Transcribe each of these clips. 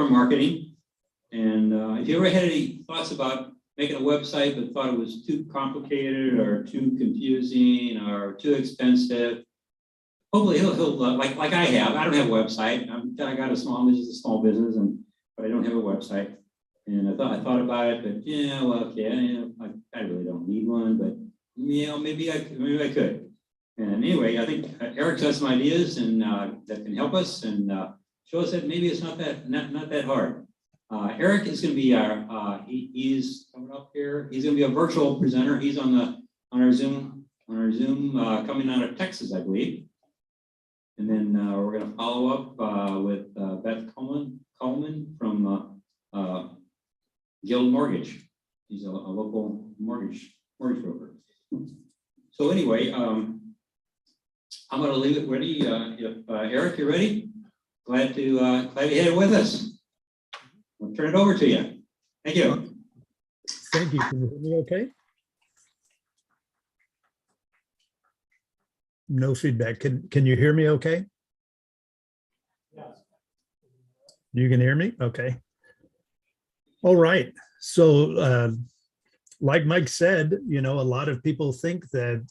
our marketing. And if you ever had any thoughts about making a website but thought it was too complicated or too confusing or too expensive, hopefully he'll like I have. I don't have a website. I got a small business, but I don't have a website. And I thought about it, but yeah, well, okay, I really don't need one, but maybe I could. And anyway, I think Eric's got some ideas and that can help us and show us that maybe it's not that hard. Eric is going to be he's coming up here. He's going to be a virtual presenter. He's on our Zoom coming out of Texas, I believe. And then we're going to follow up with Beth Coleman from Guild Mortgage. He's a local mortgage broker. So anyway, I'm going to leave it ready. If Eric, you're ready, glad you had it with us. I'll turn it over to you. Thank you. Thank you. Can you hear me okay? No feedback. Can you hear me okay? Yes. You can hear me? Okay. All right. So like Mike said, a lot of people think that,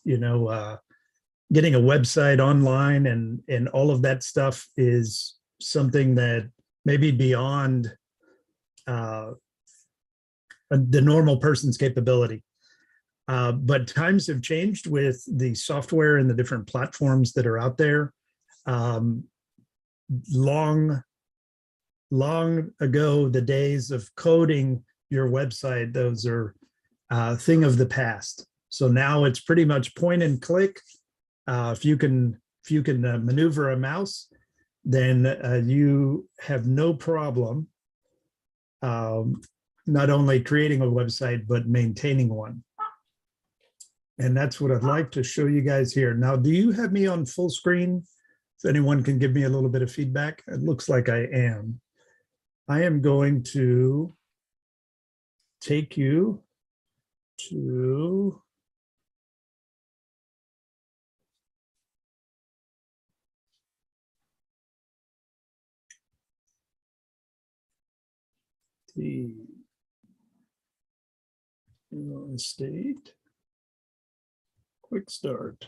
getting a website online and all of that stuff is something that maybe beyond the normal person's capability. But times have changed with the software and the different platforms that are out there. Long ago, the days of coding your website, those are a thing of the past. So now it's pretty much point and click. If you can maneuver a mouse, then you have no problem not only creating a website, but maintaining one. And that's what I'd like to show you guys here. Now, do you have me on full screen? If anyone can give me a little bit of feedback, it looks like I am. I am going to take you to the real estate quick start.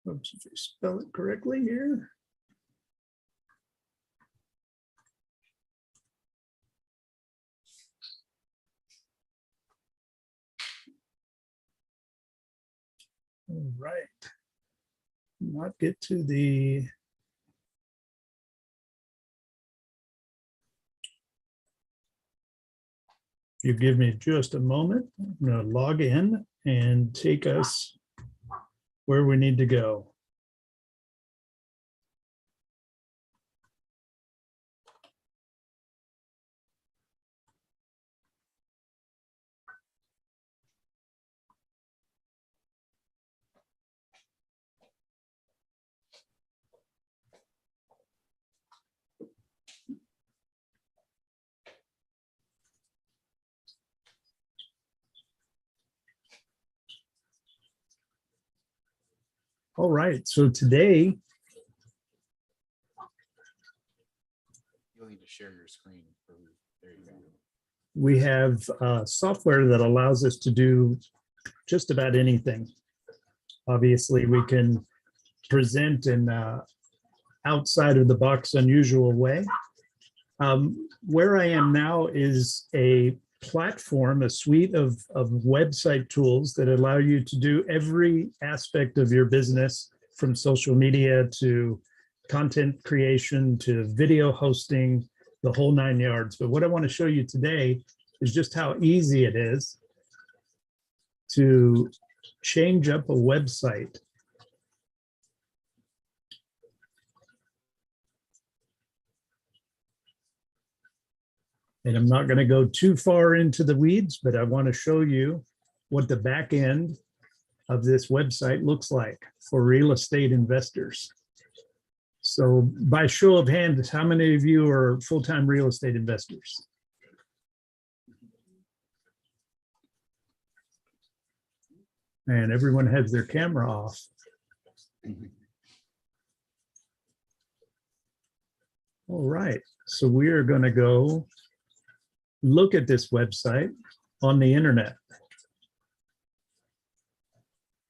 Oops, if you spell it correctly here. All right. Not get to the if you give me just a moment, I'm going to log in and take us where we need to go. All right, so today you'll need to share your screen. There you go. We have software that allows us to do just about anything. Obviously, we can present in outside of the box, unusual way. Where I am now is a platform, a suite of website tools that allow you to do every aspect of your business, from social media to content creation to video hosting, the whole 9 yards. But what I want to show you today is just how easy it is to change up a website. And I'm not going to go too far into the weeds, but I want to show you what the back end of this website looks like for real estate investors. So by show of hands, how many of you are full-time real estate investors? And everyone has their camera off. All right, so we are going to go look at this website on the internet.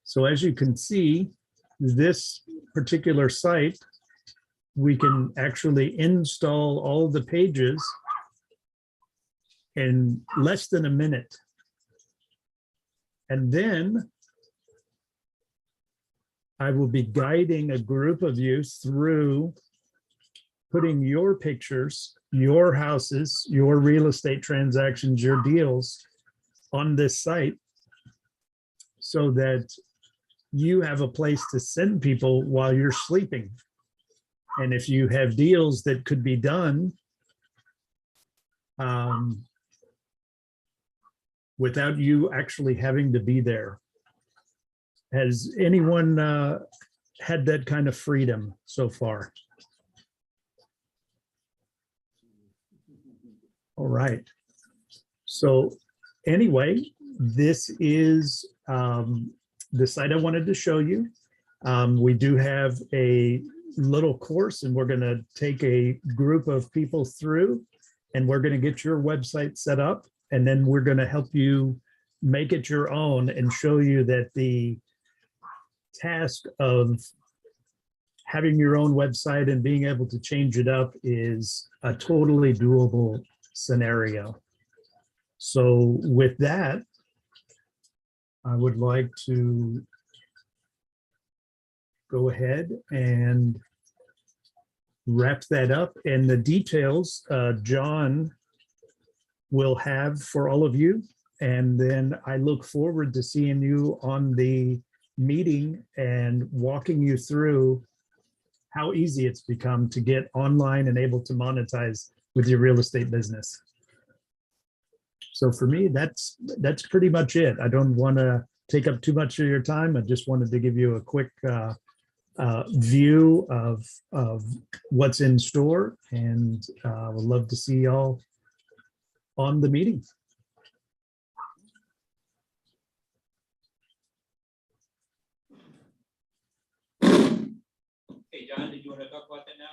So as you can see, this particular site, we can actually install all the pages in less than a minute. And then I will be guiding a group of you through putting your pictures, your houses, your real estate transactions, your deals on this site so that you have a place to send people while you're sleeping. And if you have deals that could be done without you actually having to be there. Has anyone had that kind of freedom so far? All right. So anyway, this is the site I wanted to show you. We do have a little course, and we're going to take a group of people through, and we're going to get your website set up, and then we're going to help you make it your own and show you that the task of having your own website and being able to change it up is a totally doable scenario. So with that, I would like to go ahead and wrap that up, and the details John will have for all of you. And then I look forward to seeing you on the meeting and walking you through how easy it's become to get online and able to monetize with your real estate business. So for me, that's pretty much it. I don't want to take up too much of your time. I just wanted to give you a quick view of what's in store, and would love to see y'all on the meeting. Hey, John, did you want to talk about that now?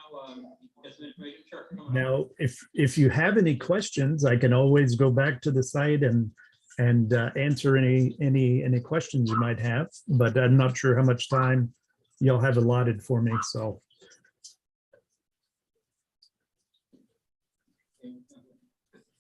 Get some information? Sure. come on. Now, if you have any questions, I can always go back to the site and answer any questions you might have, but I'm not sure how much time you'll have allotted for me, so.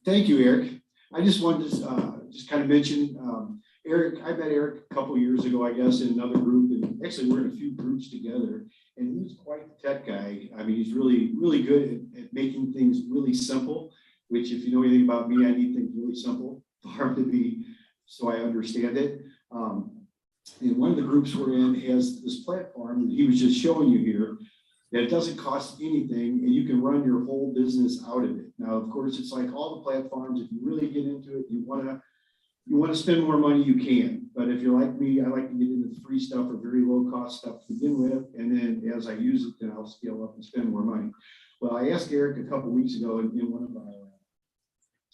Thank you, Eric. I just wanted to just kind of mention, Eric, I met Eric a couple years ago, I guess, in another group, and actually we're in a few groups together, and he's quite the tech guy. I mean, he's really, really good at making things really simple, which if you know anything about me, I need things really simple for him to be, so I understand it. And one of the groups we're in has this platform that he was just showing you here, that it doesn't cost anything, and you can run your whole business out of it. Now, of course, it's like all the platforms, if you really get into it, you want to spend more money, you can. But if you're like me, I like to get into the free stuff or very low cost stuff to begin with, and then as I use it, then I'll scale up and spend more money. Well, I asked Eric a couple weeks ago in one of our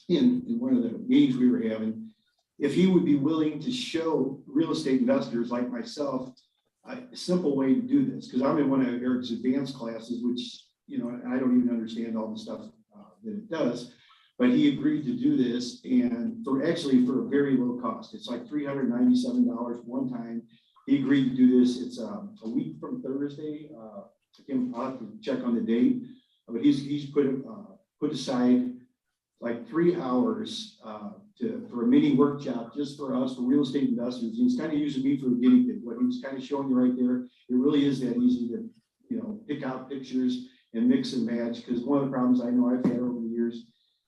in one of the meetings we were having, if he would be willing to show real estate investors like myself a simple way to do this, because I'm in one of Eric's advanced classes, which, you know, I don't even understand all the stuff that it does, but he agreed to do this, and for a very low cost. It's like $397 one time. He agreed to do this. It's a week from Thursday. I'll have to check on the date, but he's put aside like 3 hours for a mini workshop just for us, for real estate investors. He's kind of using me for a guinea pig. What he's kind of showing you right there, it really is that easy to, you know, pick out pictures and mix and match. Because one of the problems I know I've had over the years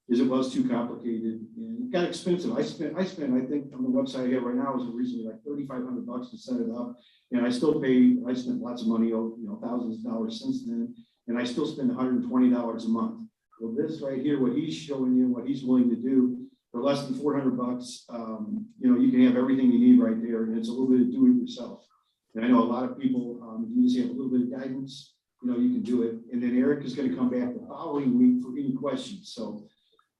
is it was too complicated and it got expensive. I spent I think on the website I have right now is originally like $3,500 to set it up, and I still pay. I spent lots of money, you know, thousands of dollars since then, and I still spend $120 a month. Well, this right here, what he's showing you, what he's willing to do for less than $400, you know, you can have everything you need right there, and it's a little bit of do it yourself. And I know a lot of people, if you just have a little bit of guidance, you know, you can do it. And then Eric is going to come back the following week for any questions. So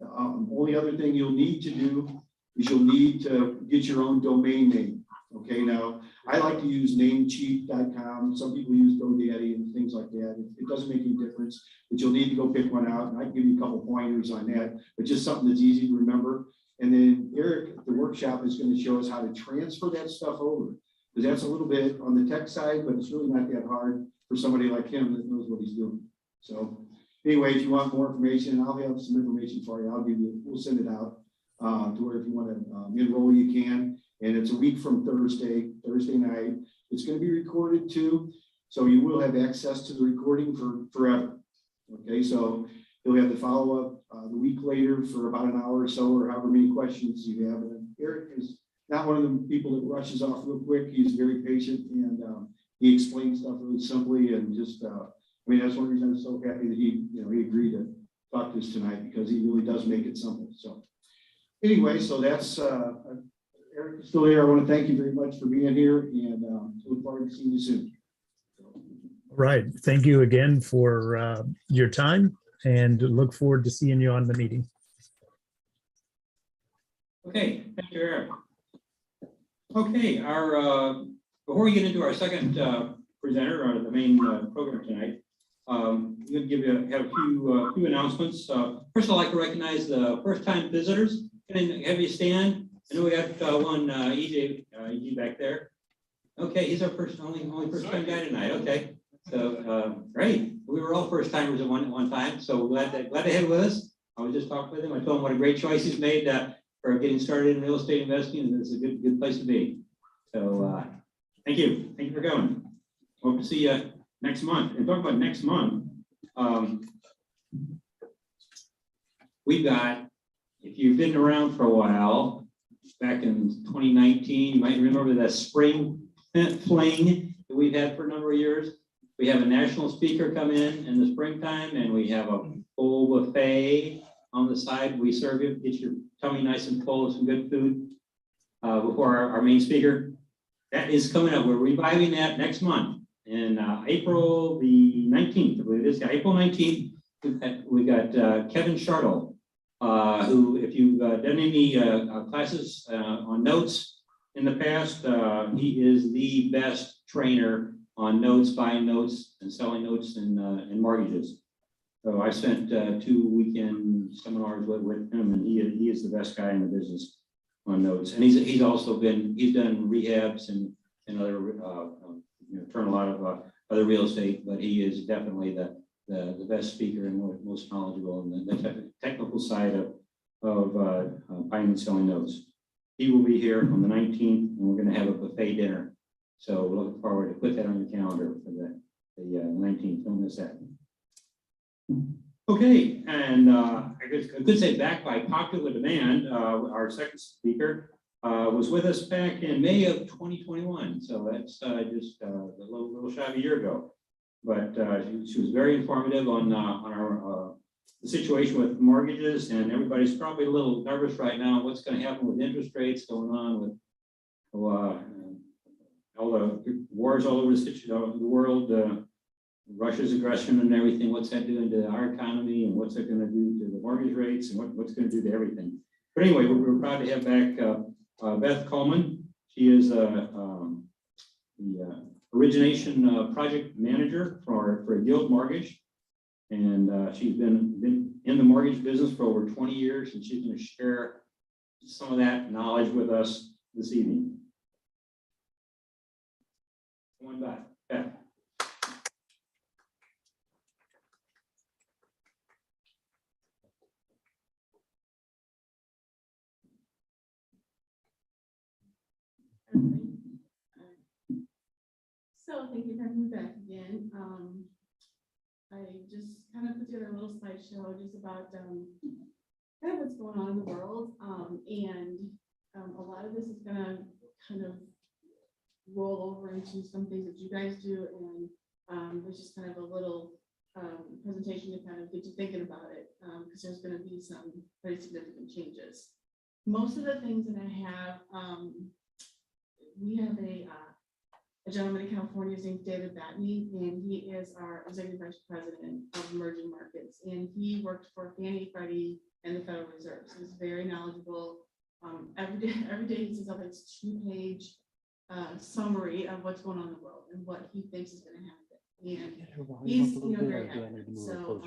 only other thing you'll need to do is you'll need to get your own domain name. Okay, now, I like to use namecheap.com. Some people use GoDaddy and things like that. It doesn't make any difference, but you'll need to go pick one out. And I can give you a couple pointers on that, but just something that's easy to remember. And then Eric, at the workshop, is going to show us how to transfer that stuff over. Because that's a little bit on the tech side, but it's really not that hard for somebody like him that knows what he's doing. So anyway, if you want more information, I'll have some information for you. We'll send it out to where if you want to enroll, you can. And it's a week from Thursday night. It's going to be recorded too. So you will have access to the recording for forever. Okay, so you'll have the follow-up the week later for about an hour or so, or however many questions you have. And Eric is not one of the people that rushes off real quick. He's very patient and he explains stuff really simply and just, I mean, that's one reason I'm so happy that he agreed to talk to us tonight, because he really does make it simple. So anyway, so that's, Eric is still here. I want to thank you very much for being here and look forward to seeing you soon. Right. Thank you again for your time and look forward to seeing you on the meeting. Okay, thank you, Eric. Okay, before we get into our second presenter, or the main program tonight, I'm going to have a few announcements. First, I'd like to recognize the first-time visitors. Can I have you stand? I know we got one EJ back there. Okay, he's our only first-time guy tonight. Okay, so great. We were all first-timers at one time, so glad to have him with us. I was just talking with him. I told him what a great choice he's made for getting started in real estate investing, and it's a good place to be. So thank you for coming. Hope to see you next month. And talk about next month, we've got, if you've been around for a while, back in 2019, you might remember that spring fling that we've had for a number of years. We have a national speaker come in the springtime, and we have a full buffet on the side. We serve you, get your tummy nice and full of some good food before our main speaker. That is coming up. We're reviving that next month in April the 19th. I believe it is April 19th. We got Kevin Shartle, who, if you've done any classes on notes in the past, he is the best trainer on notes, buying notes and selling notes and mortgages. So I spent 2 weekend seminars with him, and he is the best guy in the business on notes. And he's also done rehabs and other turn a lot of other real estate, but he is definitely the best speaker and most knowledgeable in the technical side of buying and selling notes. He will be here on the 19th, and we're going to have a buffet dinner. So we're looking forward to put that on your calendar for the 19th. Don't miss that. Okay, and I could say back by popular demand, our second speaker was with us back in May of 2021. So that's just a little shy of a year ago. But she was very informative on our the situation with mortgages, and everybody's probably a little nervous right now what's going to happen with interest rates going on with all the wars all over the world, Russia's aggression and everything. What's that doing to our economy, and what's it going to do to the mortgage rates, and what's going to do to everything? But anyway, we're proud to have back Beth Coleman. She is the origination project manager for a Guild Mortgage, and she's been in the mortgage business for over 20 years, and she's going to share some of that knowledge with us this evening. One back, Beth. So thank you for having me back again. I just kind of put together a little slideshow just about kind of what's going on in the world. A lot of this is going to kind of roll over into some things that you guys do. And there's just kind of a little presentation to kind of get you thinking about it, because there's going to be some very significant changes. Most of the things that I have, we have a gentleman in California. His name's David Batney, and he is our executive vice president of emerging markets. And he worked for Fannie, Freddie, and the Federal Reserve. So he's very knowledgeable. Every day he says, "Oh, it's 2-page summary of what's going on in the world and what he thinks is gonna happen. And he's, very active. So,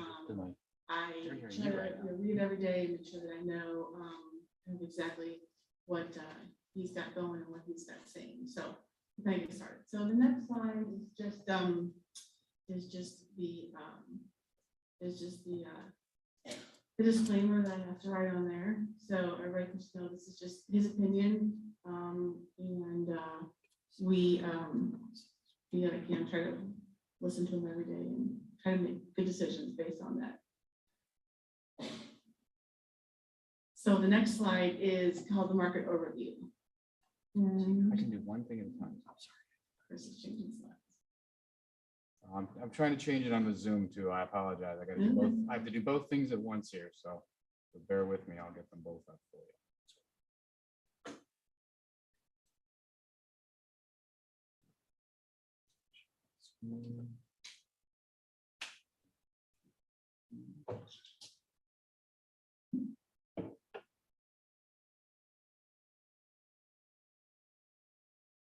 I try to read every day and make sure that I know, kind of exactly what, he's got going and what he's got saying. So, then I get started. So the next slide is just the disclaimer that I have to write on there. So everybody can just know this is just his opinion. We try to listen to him every day and try to make good decisions based on that. So the next slide is called the market overview. I can do one thing at a time. I'm sorry, Chris is changing slides. I'm trying to change it on the Zoom too. I apologize. I got to do both. I have to do both things at once here, so bear with me. I'll get them both up for you.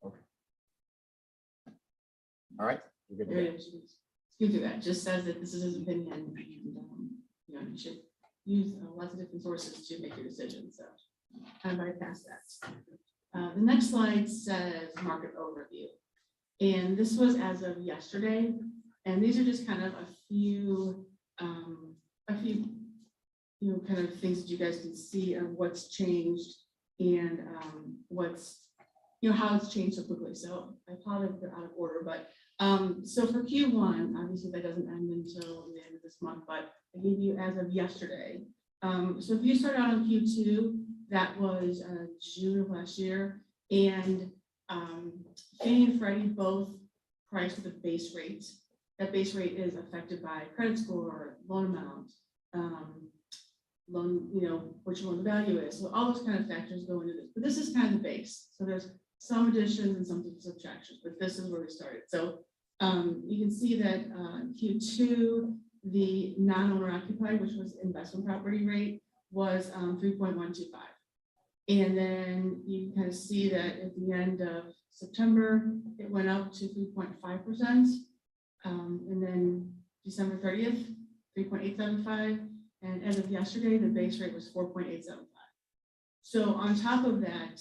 Okay. All right. We're good to There go. it is. Scoot through that. Just says that this is his opinion, and you should use lots of different sources to make your decision. So kind of bypass that. The next slide says market overview, and this was as of yesterday. And these are just kind of a few kind of things that you guys can see of what's changed and what's how it's changed so quickly. So I apologize if they're out of order, but so for Q1, obviously that doesn't end until the end of this month, but I gave you as of yesterday. So if you start out on Q2, that was June of last year, and Fannie and Freddie both priced with a base rate. That base rate is affected by credit score, loan amount, loan, what your loan value is. So all those kind of factors go into this, but this is kind of the base. So there's some additions and some subtractions, but this is where we started. So you can see that Q2, the non-owner occupied, which was investment property rate, was 3.125. And then you kind of see that at the end of September, it went up to 3.5%. And then December 30th, 3.875. And as of yesterday, the base rate was 4.875. So on top of that,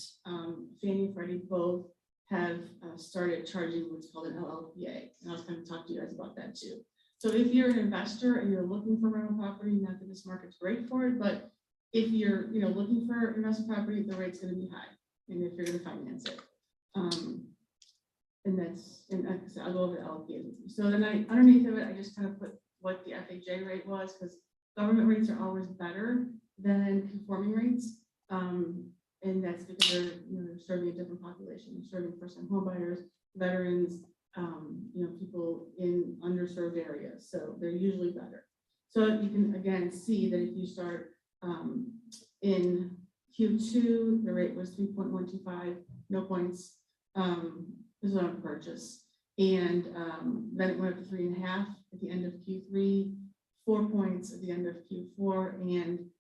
Fannie and Freddie both have started charging what's called an LLPA. And I was going to talk to you guys about that too. So if you're an investor and you're looking for rental property, not that this market's great for it, but if you're looking for investment property, the rate's going to be high, and if you're going to finance it. And like I said, I'll go over the LLPA with you. So then underneath of it, I just kind of put what the FHA rate was, because government rates are always better than conforming rates. And that's because they're serving a different population. They're serving first-time home buyers, veterans, people in underserved areas. So they're usually better. So you can again see that if you start in Q2, the rate was 3.125, no points. This is on a purchase. And then it went up to 3.5 at the end of Q3, 4 points at the end of Q4, and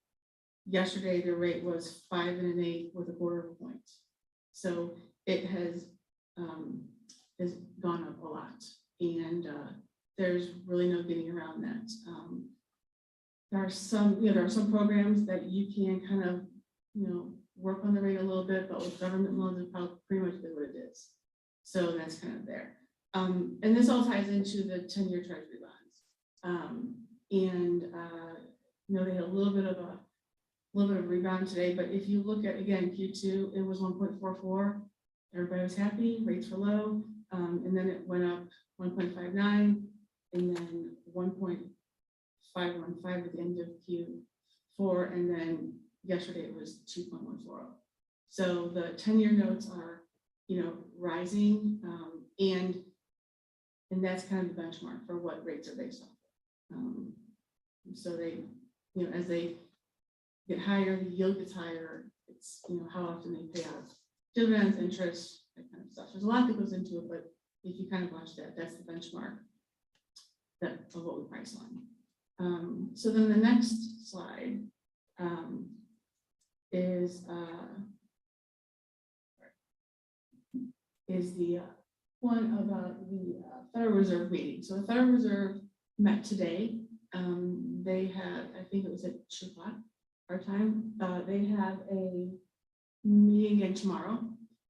yesterday the rate was 5 1/8 with 1/4 point. So it has gone up a lot, and there's really no getting around that. There are some programs that you can kind of work on the rate a little bit, but with government loans, it's probably pretty much what it is. So that's kind of there. And this all ties into the 10-year Treasury bonds. They had a little bit of a rebound today, but if you look at, again, Q2, it was 1.44. Everybody was happy, rates were low, and then it went up 1.59, and then 1.515 at the end of Q4, and then yesterday it was 2.140. So the 10-year notes are, rising, and that's kind of the benchmark for what rates are based on. So they, as they get higher, the yield gets higher. It's how often they pay out dividends, interest, that kind of stuff. There's a lot that goes into it, but if you kind of watch that, that's the benchmark of what we price on. So then the next slide is is the one about the Federal Reserve meeting. So the Federal Reserve met today. They had, I think it was at 2 o'clock our time. They have a meeting again tomorrow.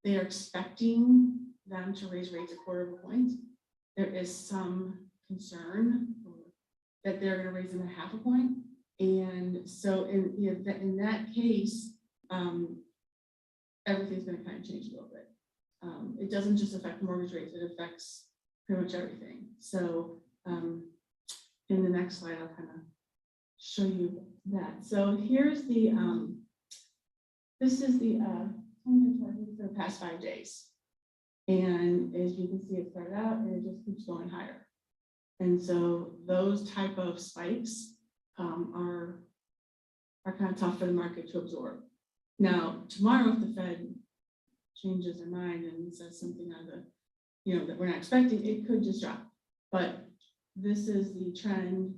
They are expecting them to raise rates 1/4 point. There is some concern that they're going to raise them 1/2 point. And so in that case, everything's going to kind of change a little bit. It doesn't just affect mortgage rates, it affects pretty much everything. So in the next slide, I'll kind of show you that. So here's the, this is the for the past 5 days. And as you can see, it started out and it just keeps going higher. And so those type of spikes are kind of tough for the market to absorb. Now, tomorrow, if the Fed changes their mind and says something on the, that we're not expecting, it could just drop. But this is the trend.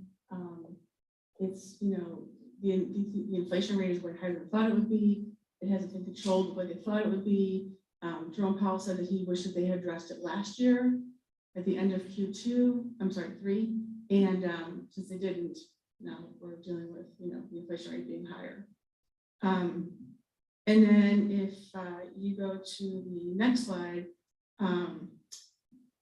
It's, the inflation rate is way higher than I thought it would be. It hasn't been controlled the way they thought it would be. Jerome Powell said that he wished that they had addressed it last year at the end of Q3. And since they didn't, now we're dealing with, the inflation rate being higher. And then if you go to the next slide,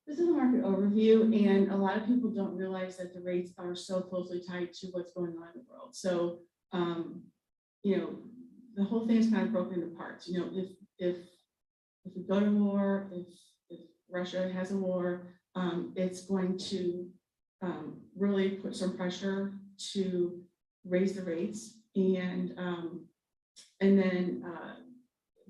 this is a market overview, and a lot of people don't realize that the rates are so closely tied to what's going on in the world. So, the whole thing is kind of broken into parts. If we go to war, if Russia has a war, it's going to really put some pressure to raise the rates, and then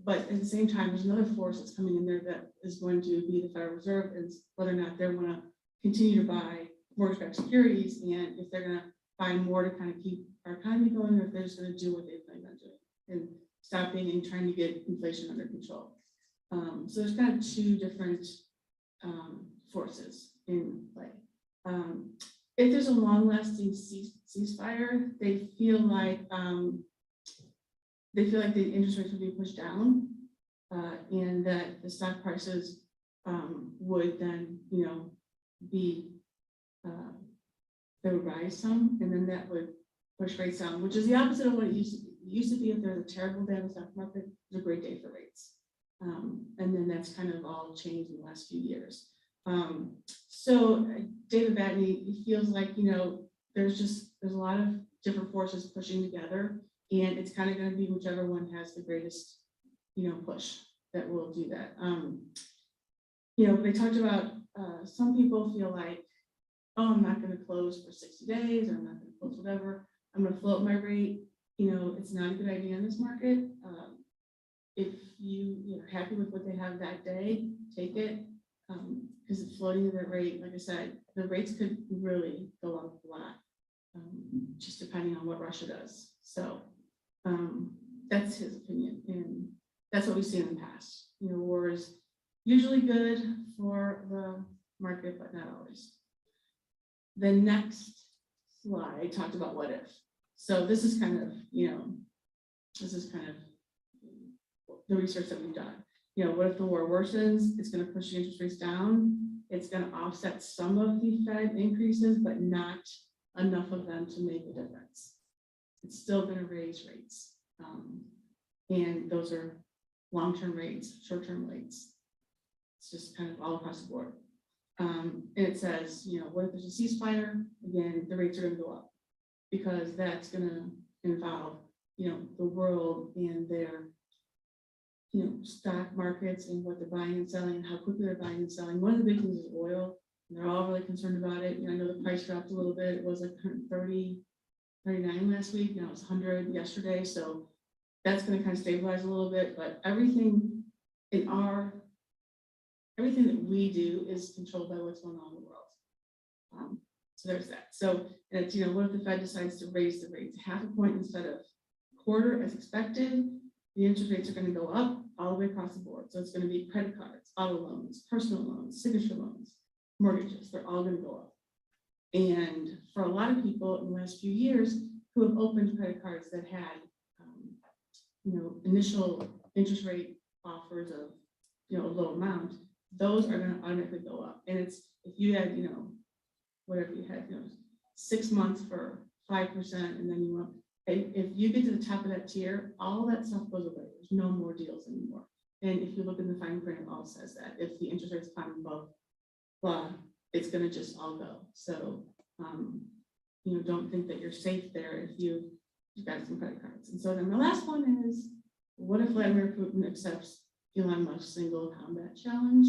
but at the same time, there's another force that's coming in there that is going to be the Federal Reserve, and whether or not they're going to continue to buy mortgage-backed securities, and if they're going to buy more to kind of keep our economy going, or if they're just going to do what they plan on doing and stopping and trying to get inflation under control. So there's kind of two different forces in play. If there's a long-lasting ceasefire, they feel like the interest rates would be pushed down, and that the stock prices would then, be they would rise some, and then that would push rates down, which is the opposite of what it used to be. It used to be if there's a terrible day in the stock market, it's a great day for rates. And then that's kind of all changed in the last few years. So David Batney, he feels like, there's a lot of different forces pushing together, and it's kind of going to be whichever one has the greatest, push that will do that. They talked about some people feel like, oh, I'm not going to close for 60 days, or I'm not going to close whatever. I'm going to float my rate. It's not a good idea in this market. If you're happy with what they have that day, take it. Because it's floating the rate, like I said, the rates could really go up a lot, just depending on what Russia does. So that's his opinion, and that's what we've seen in the past. War is usually good for the market, but not always. The next slide talked about what if. So this is kind of, the research that we've done. What if the war worsens? It's going to push the interest rates down. It's going to offset some of the Fed increases, but not enough of them to make a difference. It's still going to raise rates. And those are long-term rates, short-term rates. It's just kind of all across the board. And it says, what if there's a ceasefire? Again, the rates are going to go up, because that's going to involve, the world and their stock markets and what they're buying and selling and how quickly they're buying and selling. One of the big things is oil, and they're all really concerned about it. I know the price dropped a little bit. It was like 130, 39 last week. Now it's 100 yesterday. So that's going to kind of stabilize a little bit. But everything that we do is controlled by what's going on in the world. So there's that. So it's, what if the Fed decides to raise the rates 1/2 point instead of 1/4 as expected? The interest rates are going to go up all the way across the board. So it's going to be credit cards, auto loans, personal loans, signature loans, mortgages. They're all going to go up. And for a lot of people in the last few years who have opened credit cards that had, initial interest rate offers of, a low amount, those are gonna automatically go up. And it's, if you had, whatever you had, 6 months for 5%, and then you want, if you get to the top of that tier, all that stuff goes away. There's no more deals anymore. And if you look in the fine print, it all says that if the interest rates climb above blah, it's gonna just all go. So, don't think that you're safe there if you've got some credit cards. And so then the last one is, what if Vladimir Putin accepts Elon Musk's single combat challenge?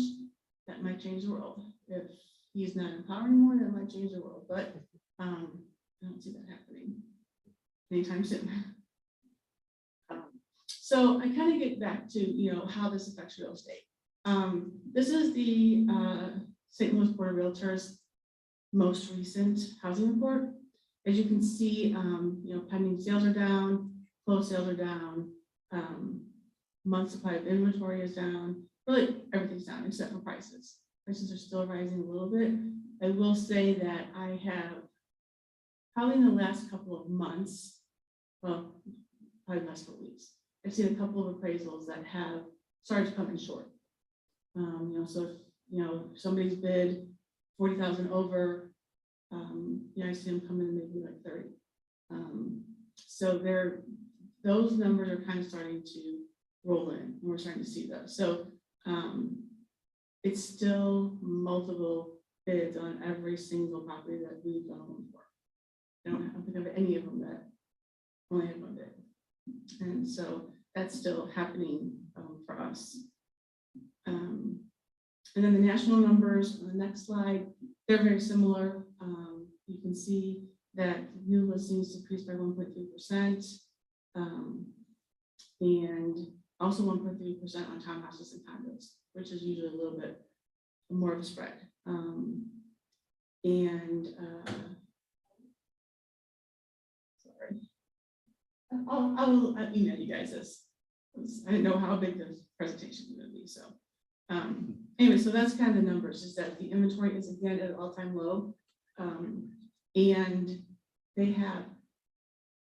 That might change the world. If he's not in power anymore, that might change the world. But I don't see that happening anytime soon. So I kind of get back to how this affects real estate. This is the St. Louis Board of Realtors most recent housing report. As you can see, pending sales are down, closed sales are down, month supply of inventory is down. Really, everything's down except for prices. Prices are still rising a little bit. I will say that I have probably in the last couple of months, well, probably the last 4 weeks, I've seen a couple of appraisals that have started to come in short. So if somebody's bid 40,000 over, I see them come in maybe like 30. So those numbers are kind of starting to roll in, and we're starting to see those. So it's still multiple bids on every single property that we've done a loan for. I don't think of any of them that only have one bid. And so that's still happening for us. And then the national numbers on the next slide, they're very similar. You can see that new listings decreased by 1.3%, and also 1.3% on townhouses and condos, which is usually a little bit more of a spread. Sorry, I'll email you guys this. I didn't know how big this presentation was going to be, so. Anyway, so that's kind of the numbers, is that the inventory is again at an all-time low. And they have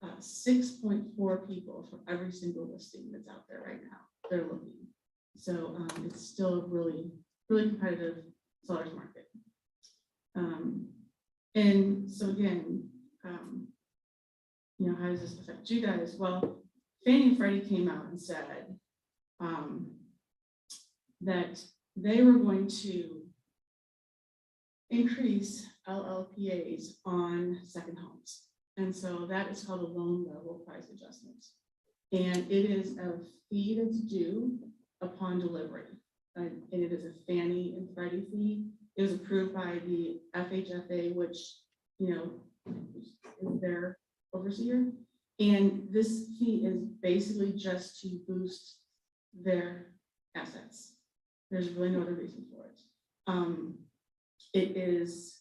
6.4 people for every single listing that's out there right now. They're looking. So it's still a really, really competitive seller's market. And so again, how does this affect you guys? Well, Fannie and Freddie came out and said that they were going to increase LLPAs on second homes. And so that is called a loan level price adjustment. And it is a fee that's due upon delivery. And it is a Fannie and Freddie fee. It was approved by the FHFA, which, is their overseer. And this fee is basically just to boost their assets. There's really no other reason for it. It is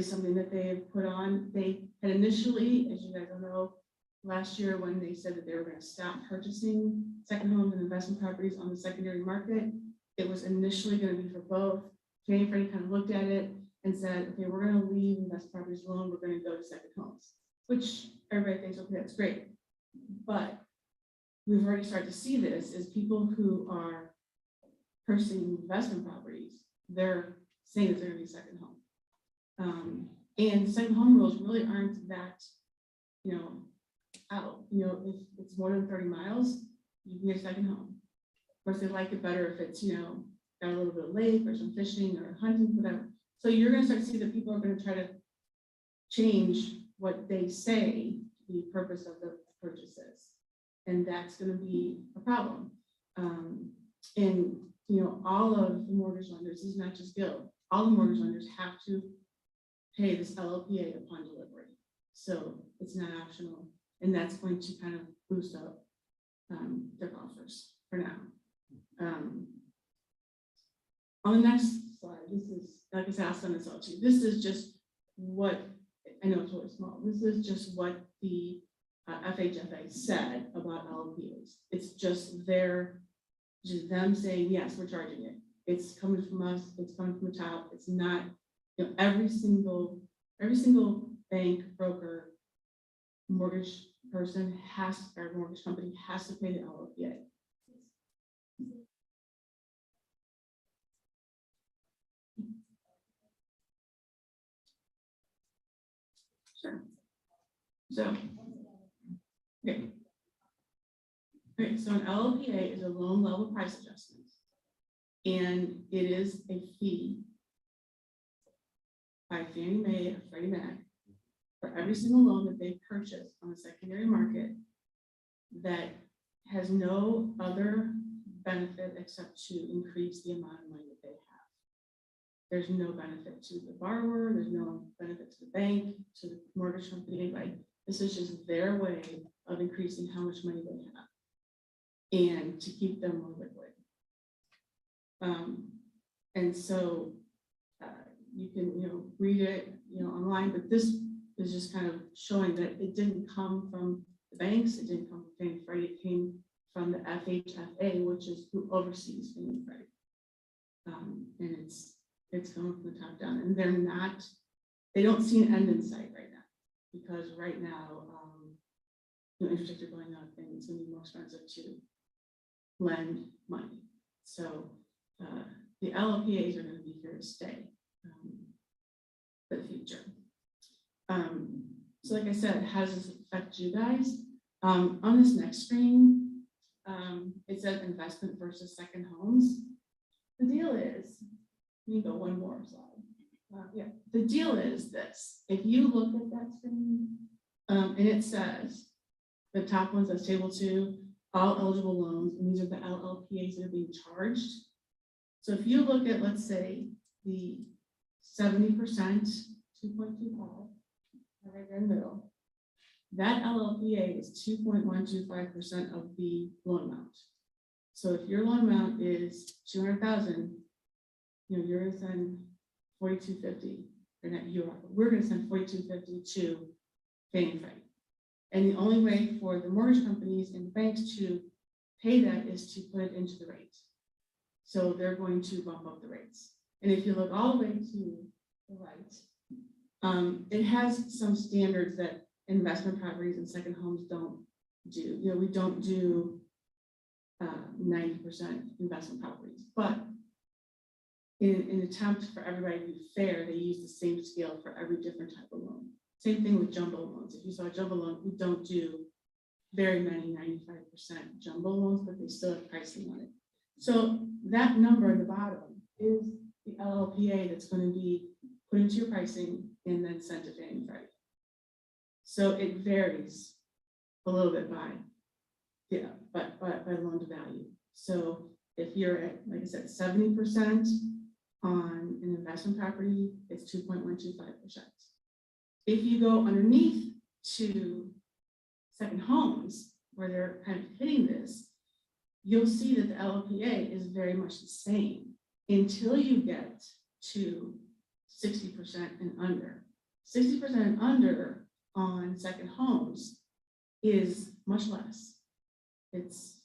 something that they have put on. They had initially, as you guys all know, last year when they said that they were going to stop purchasing second homes and investment properties on the secondary market, it was initially going to be for both. Fannie and Freddie kind of looked at it and said, okay, we're going to leave investment properties alone. We're going to go to second homes, which everybody thinks, okay, that's great. But we've already started to see this is people who are purchasing investment properties, they're saying that they're going to be second home. And second home rules really aren't that, out. If it's more than 30 miles, you can get a second home. Of course, they like it better if it's, got a little bit of lake or some fishing or hunting, whatever. So you're going to start to see that people are going to try to change what they say the purpose of the purchase is. And that's going to be a problem. And all of the mortgage lenders, this is not just Guild, all the mortgage lenders have to pay this LLPA upon delivery. So it's not optional. And that's going to kind of boost up their offers for now. On the next slide, this is, like I said, I'll send this out to you. This is just what, I know it's really small. This is just what the FHFA said about LLPAs. It's just them saying, yes, we're charging it. It's coming from us. It's coming from the top. It's not, every single bank, broker, mortgage person or mortgage company has to pay the LLPA. So, okay. Okay, so an LLPA is a loan level price adjustment. And it is a fee by Fannie Mae or Freddie Mac for every single loan that they purchase on the secondary market that has no other benefit except to increase the amount of money that they have. There's no benefit to the borrower, there's no benefit to the bank, to the mortgage company, anybody. This is just their way of increasing how much money they have and to keep them more liquid. And so you can, read it, online, but this is just kind of showing that it didn't come from the banks, it didn't come from Fannie and Freddie, it came from the FHFA, which is who oversees Fannie and Freddie. And it's coming from the top down, and they don't see an end in sight right now, because right now, interest rates are going up and it's gonna be more expensive to lend money. So the LLPAs are going to be here to stay for the future. So like I said, how does this affect you guys? On this next screen, it says investment versus second homes. The deal is, you go one more slide. Yeah, the deal is this. If you look at that screen, and it says, the top one says table 2, all eligible loans, and these are the LLPAs that are being charged. So if you look at, let's say, the 70%, 2.25, right there in the middle, that LLPA is 2.125% of the loan amount. So if your loan amount is 200,000, you're going to send 4,250, or not you are, we're going to send 4,250 to Fannie and Freddie. And the only way for the mortgage companies and the banks to pay that is to put it into the rate. So they're going to bump up the rates. And if you look all the way to the right, it has some standards that investment properties and second homes don't do. We don't do 90% investment properties, but in an attempt for everybody to be fair, they use the same scale for every different type of loan. Same thing with jumbo loans. If you saw a jumbo loan, we don't do very many 95% jumbo loans, but they still have pricing on it. So that number at the bottom is the LLPA that's going to be put into your pricing and then sent to Fannie and Freddie. So it varies a little bit by loan to value. So if you're at, like I said, 70% on an investment property, it's 2.125%. If you go underneath to second homes, where they're kind of hitting this, you'll see that the LLPA is very much the same until you get to 60% and under. 60% and under on second homes is much less. It's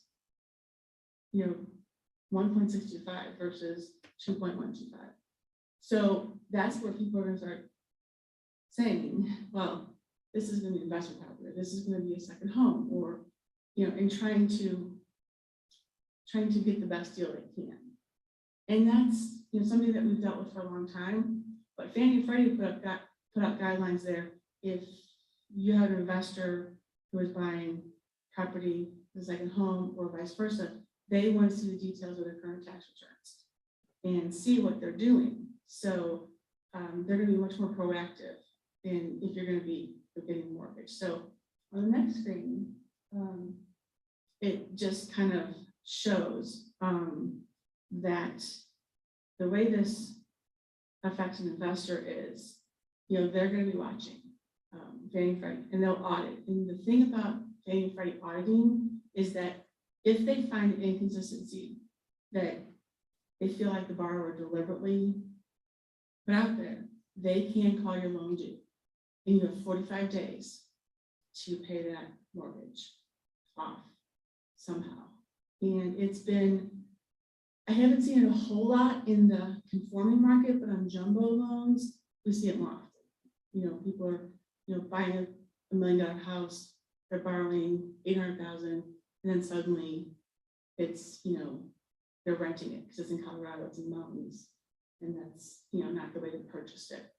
1.625 versus 2.125. So that's where people are going to start saying, well, this is going to be investment property, this is going to be a second home, or and trying to get the best deal they can. And that's something that we've dealt with for a long time. But Fannie and Freddie put up guidelines there. If you have an investor who is buying property, the second home, or vice versa, they want to see the details of their current tax returns and see what they're doing. So they're going to be much more proactive in if you're going to be getting a mortgage. So on the next screen, it just kind of shows that the way this affects an investor is, they're going to be watching Fannie and Freddie, and they'll audit. And the thing about Fannie and Freddie auditing is that if they find an inconsistency that they feel like the borrower deliberately put out there, they can call your loan due, and you have 45 days to pay that mortgage off somehow. And I haven't seen it a whole lot in the conforming market, but on jumbo loans, we see it more often. People are, buying a $1 million house, they're borrowing 800,000, and then suddenly it's, they're renting it because it's in Colorado, it's in the mountains, and that's, not the way they purchased it.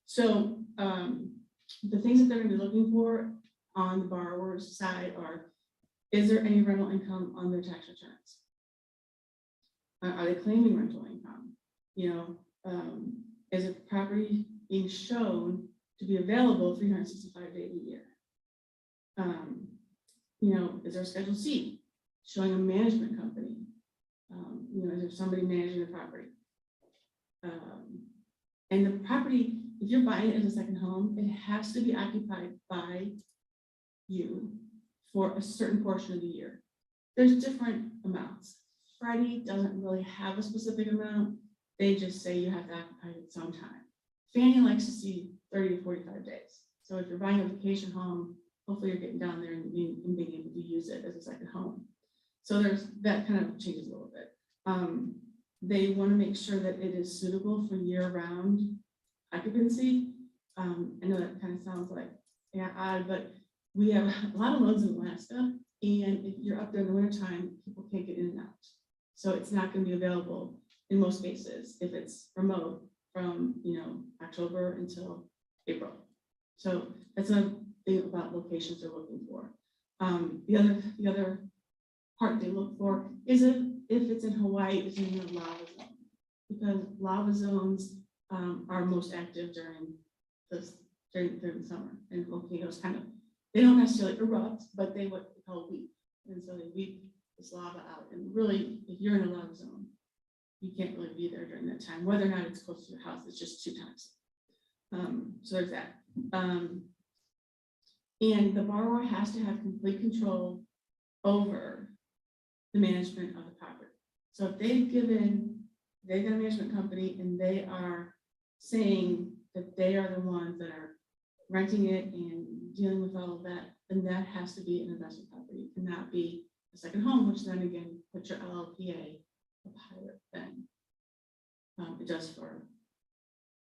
So the things that they're going to be looking for, on the borrower's side are, is there any rental income on their tax returns? Are they claiming rental income? Is a property being shown to be available 365 days a year? Is there a Schedule C showing a management company? Is there somebody managing the property? And the property, if you're buying it as a second home, it has to be occupied by you for a certain portion of the year. There's different amounts. Freddie doesn't really have a specific amount. They just say you have to occupy it sometime. Fannie likes to see 30 to 45 days. So if you're buying a vacation home, hopefully you're getting down there and being able to use it as a second home. So there's that kind of changes a little bit. They want to make sure that it is suitable for year-round occupancy. I know that kind of sounds like odd, but we have a lot of loans in Alaska, and if you're up there in the wintertime, people can't get in and out. So it's not going to be available in most cases if it's remote from October until April. So that's another thing about locations they're looking for. The other part they look for is if it's in Hawaii, it's in a lava zone, because lava zones are most active during the summer, and volcanoes they don't necessarily erupt, but they what they call weep, and so they weep this lava out. And really, if you're in a lava zone, you can't really be there during that time, whether or not it's close to your house. It's just 2 times. So there's that. And the borrower has to have complete control over the management of the property. So if they've got a management company and they are saying that they are the ones that are renting it and dealing with all of that, then that has to be an investment property. It cannot be a second home, which then again puts your LLPA up higher than it does for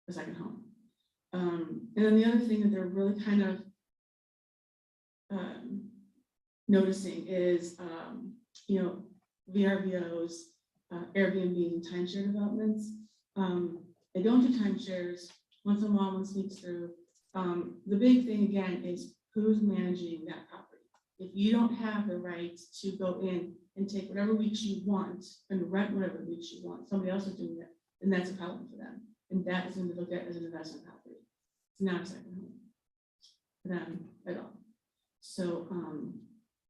a second home. And then the other thing that they're really kind of noticing is, VRBOs, Airbnb, and timeshare developments. They don't do timeshares. Once in a while, one sneaks through. The big thing again is who's managing that property. If you don't have the right to go in and take whatever weeks you want and rent whatever weeks you want, somebody else is doing it, then that's a problem for them. And that is going to be looked at as an investment property. It's not a second home for them at all. So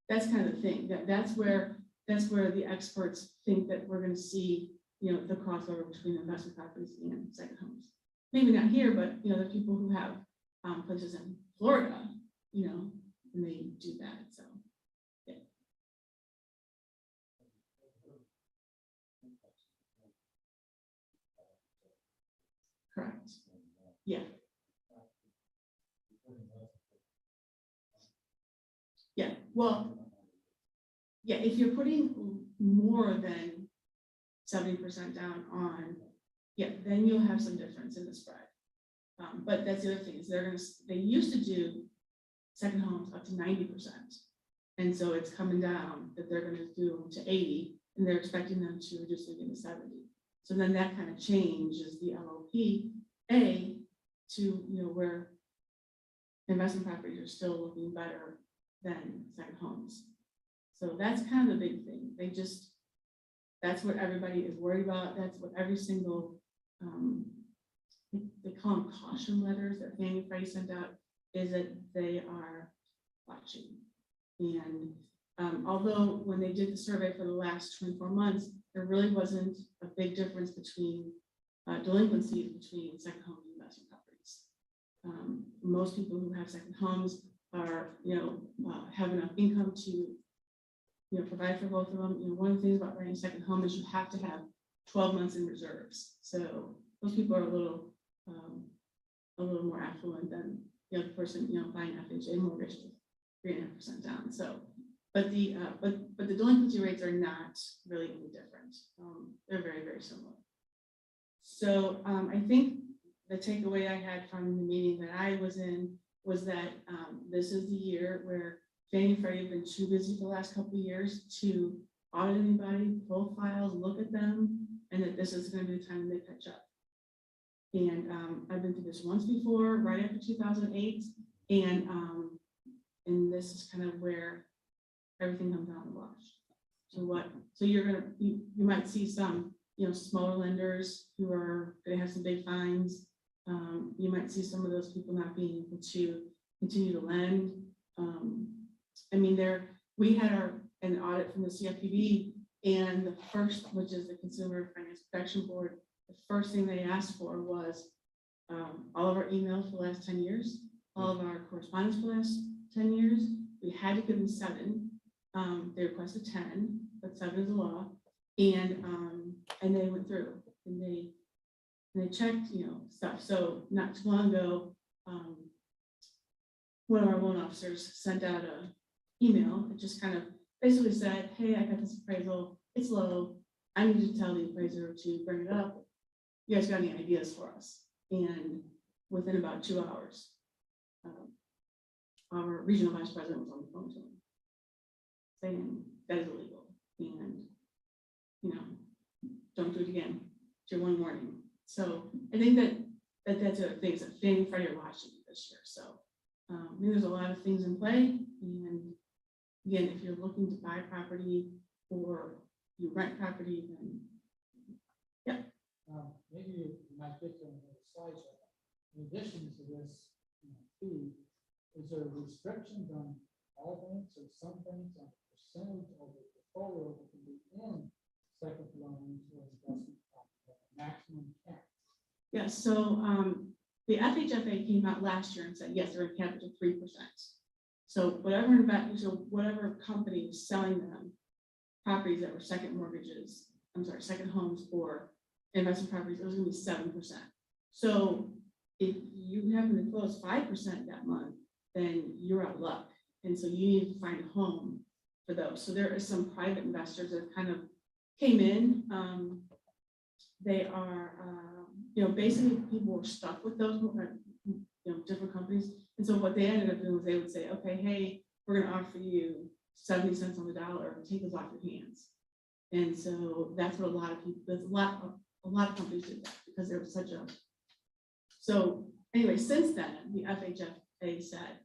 that's kind of the thing. That's where the experts think that we're going to see, the crossover between investment properties and second homes. Maybe not here, but there are people who have places in Florida, and they do that. So yeah. Correct. Yeah. Yeah. Well, yeah, if you're putting more than 70% down on, then you'll have some difference in the spread. But that's the other thing is they used to do second homes up to 90%. And so it's coming down that they're going to do to 80, and they're expecting them to reduce it to 70. So then that kind of changes the LLPA to, where investment properties are still looking better than second homes. So that's kind of the big thing. That's what everybody is worried about. That's what every single, they call them caution letters that Fannie and Freddie sent out, is that they are watching. And although when they did the survey for the last 24 months, there really wasn't a big difference between delinquencies between second home and investment properties. Most people who have second homes are, have enough income to, provide for both of them. One of the things about renting a second home is you have to have 12 months in reserves. So those people are a little more affluent than the other person, buying FHA mortgage with 3.5% down. So, but the delinquency rates are not really any different. They're very, very similar. So I think the takeaway I had from the meeting that I was in was that this is the year where Fannie and Freddie have been too busy for the last couple of years to audit anybody, pull files, look at them, and that this is going to be the time they catch up. And I've been through this once before, right after 2008, and and this is kind of where everything comes out in the wash. So you might see some, smaller lenders who are gonna have some big fines. You might see some of those people not being able to continue to lend. We had an audit from the CFPB, and the first, which is the Consumer Finance Protection Board, the first thing they asked for was all of our emails for the last 10 years, all of our correspondence for the last 10 years. We had to give them 7. They requested 10, but 7 is the law. And they went through and they checked, stuff. So not too long ago, one of our loan officers sent out a email that just kind of basically said, hey, I got this appraisal, it's low. I need to tell the appraiser to bring it up. You guys got any ideas for us? And within about 2 hours, our regional vice president was on the phone to him saying that is illegal, and don't do it again. It's your one warning. So I think that's a thing that Fannie Freddie are watching this year. So there's a lot of things in play, and again, if you're looking to buy property or you rent property, then maybe you might get to another slideshow. In addition to this fee, is there restrictions on all banks or some banks on the percentage of the portfolio that can be in second loans or investment property, maximum cap? yes. So the FHFA came out last year and said, yes, they're capped at 3%. So whatever company was selling them properties that were second homes or investment properties, it was going to be 7%. So if you happen to close 5% that month, then you're out of luck. And so you need to find a home for those. So there are some private investors that kind of came in. They are, basically people were stuck with those, different companies. And so what they ended up doing was they would say, okay, hey, we're going to offer you 70 cents on the dollar, take those off your hands. And so that's what a lot of people, a lot of companies did that because there was such a, so anyway, since then, the FHFA said,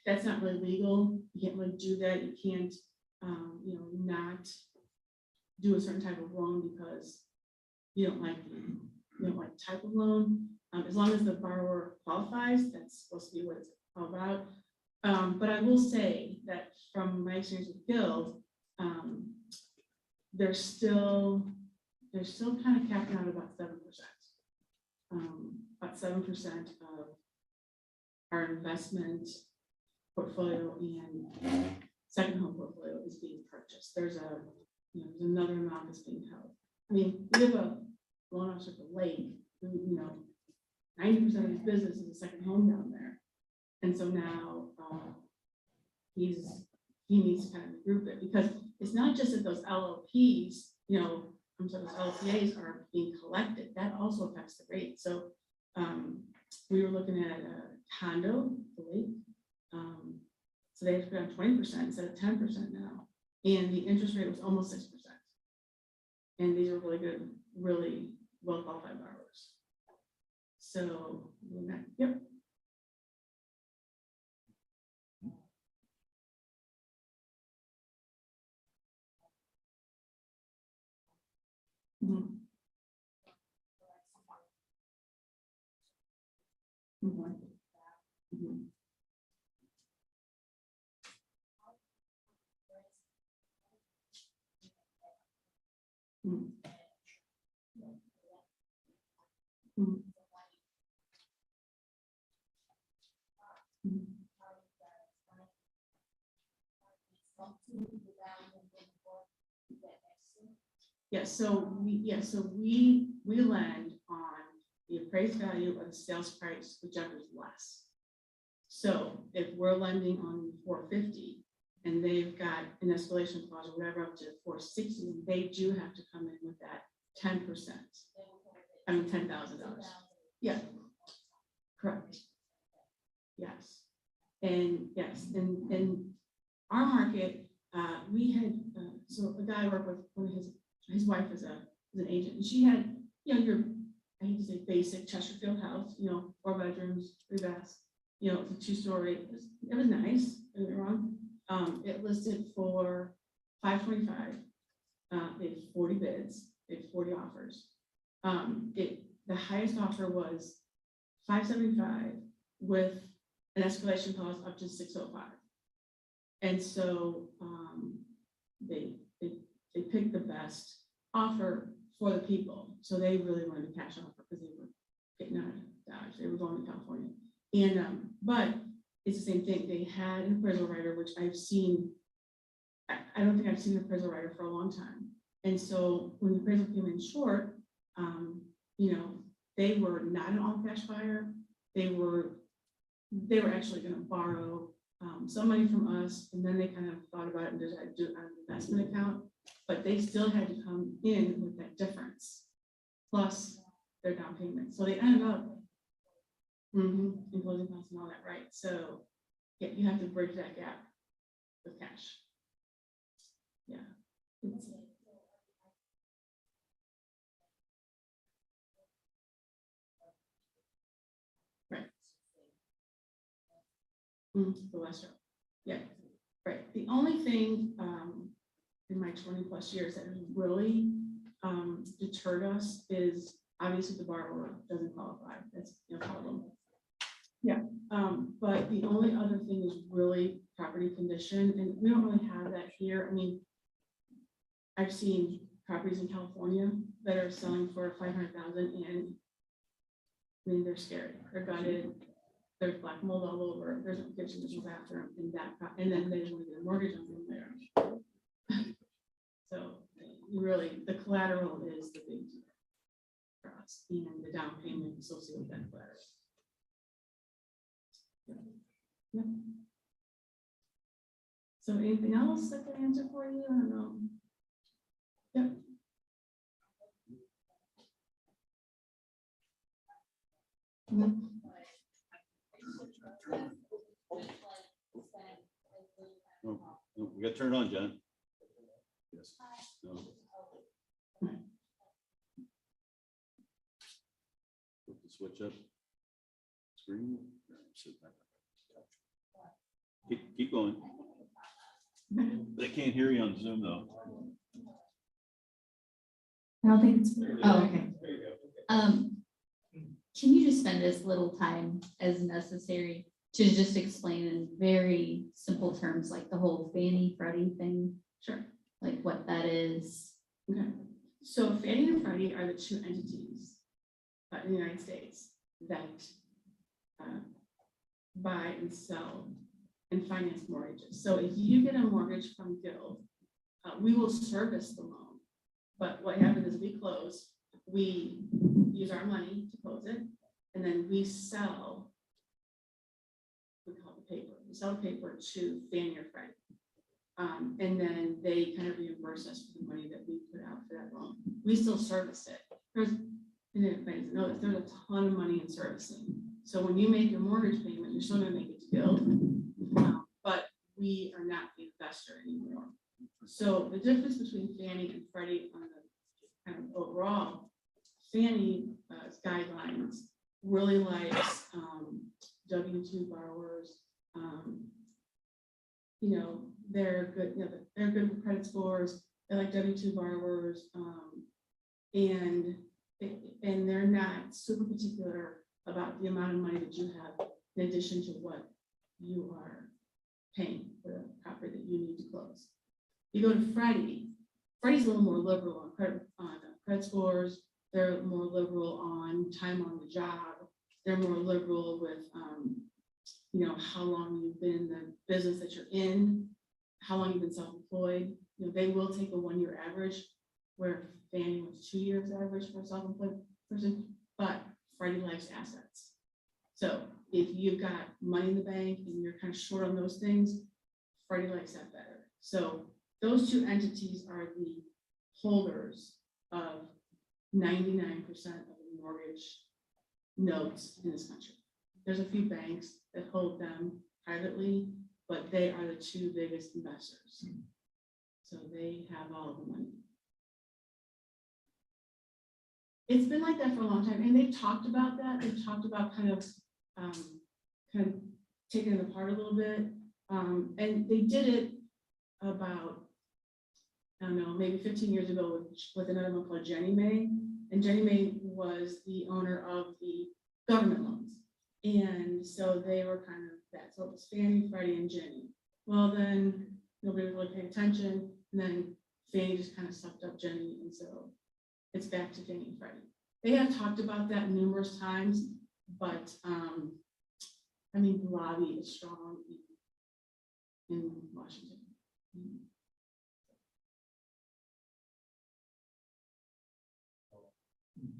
that's not really legal. You can't really do that. You can't, not do a certain type of loan because you don't like type of loan. As long as the borrower qualifies, that's supposed to be what it's all about. But I will say that from my experience with Guild, they're still kind of capping out about 7%. About 7% of our investment portfolio and second home portfolio is being purchased. There's another amount that's being held. I mean, we have a loan officer for Lake who, 90% of his business is a second home down there. And so now he needs to kind of group it because it's not just that those LLPs, those LPAs are being collected. That also affects the rate. So we were looking at a condo, the Lake. So they have to put on 20% instead of 10% now. And the interest rate was almost 6%. And these are really good, really well qualified borrowers. So, yep. Mm-hmm. Mm-hmm. Mm-hmm. Mm-hmm. Mm-hmm. We lend on the appraised value of the sales price, whichever is less. So if we're lending on 450 and they've got an escalation clause or whatever up to 460, they do have to come in with that 10%. I mean $10,000. Yeah, correct. Yes, and our market, we had so a guy I worked with, one of his wife is an agent, and she had your, I hate to say basic Chesterfield house, 4 bedrooms, 3 baths, you know, it's a 2-story, it was nice, don't get me wrong. It listed for $525. They had 40 bids, they had 40 offers. The highest offer was $575 with an escalation clause up to $605. And so they picked the best offer for the people. So they really wanted a cash offer because they were getting out of Dodge. They were going to California. And but it's the same thing. They had an appraisal writer, which I've seen. I don't think I've seen an appraisal writer for a long time. And so when the appraisal came in short, you know, they were not an all cash buyer. They were actually going to borrow some money from us, and then they kind of thought about it and decided to do an investment account, but they still had to come in with that difference plus their down payment. So they ended up in closing costs and all that, right? So yeah, you have to bridge that gap with cash. Yeah. Right. The West Road. Yeah, right. The only thing in my 20+ years that has really deterred us is obviously the borrower doesn't qualify. That's no problem. Yeah, but the only other thing is really property condition, and we don't really have that here. I mean, I've seen properties in California that are selling for $500,000, and I mean they're scary. They're gutted. There's black mold all over. There's no kitchen, there's no bathroom, and then they just want to get a mortgage on them there. So really, the collateral is the big deal for us, and the down payment associated with that collateral. Yeah. So anything else I can answer for you? I don't know. Yep. No, we got to turn it on, Jen. Yes. No. Put the switch up. Screen. Sit back. Keep going. They can't hear you on Zoom though. I don't think it's, oh, okay. Can you just spend as little time as necessary to just explain in very simple terms, like the whole Fannie Freddie thing? Sure. Like what that is? Okay. So Fannie and Freddie are the two entities in the United States that buy and sell and finance mortgages. So if you get a mortgage from Guild, we will service the loan. But what happens is we close, we use our money to close it, and then we sell, we call it the paper. We sell the paper to Fannie or Freddie. And then they kind of reimburse us for the money that we put out for that loan. We still service it. There's a ton of money in servicing. So when you make your mortgage payment, you're still going to make it to Guild, but we are not the investor anymore. So the difference between Fannie and Freddie on the kind of overall, Fannie's guidelines really likes W-2 borrowers. You know, they're good. You know, they're good with credit scores. They like W-2 borrowers, and they're not super particular about the amount of money that you have in addition to what you are paying for the property that you need to close. You go to Freddie. Freddie's a little more liberal on credit scores. They're more liberal on time on the job. They're more liberal with, you know, how long you've been in the business that you're in, how long you've been self-employed. You know, they will take a 1-year average, where Fannie was 2 years average for a self-employed person, but Freddie likes assets. So if you've got money in the bank and you're kind of short on those things, Freddie likes that better. So those two entities are the holders of 99% of the mortgage notes in this country. There's a few banks that hold them privately, but they are the two biggest investors. So they have all of the money. It's been like that for a long time, and they've talked about that. They've talked about kind of kind of taken it apart a little bit. And they did it about, I don't know, maybe 15 years ago with another one called Jenny Mae. And Jenny Mae was the owner of the government loans. And so they were kind of that. So it was Fannie, Freddie, and Jenny. Well, then nobody was really paying attention. And then Fannie just kind of sucked up Jenny. And so it's back to Fannie and Freddie. They have talked about that numerous times, but I mean, the lobby is strong in Washington.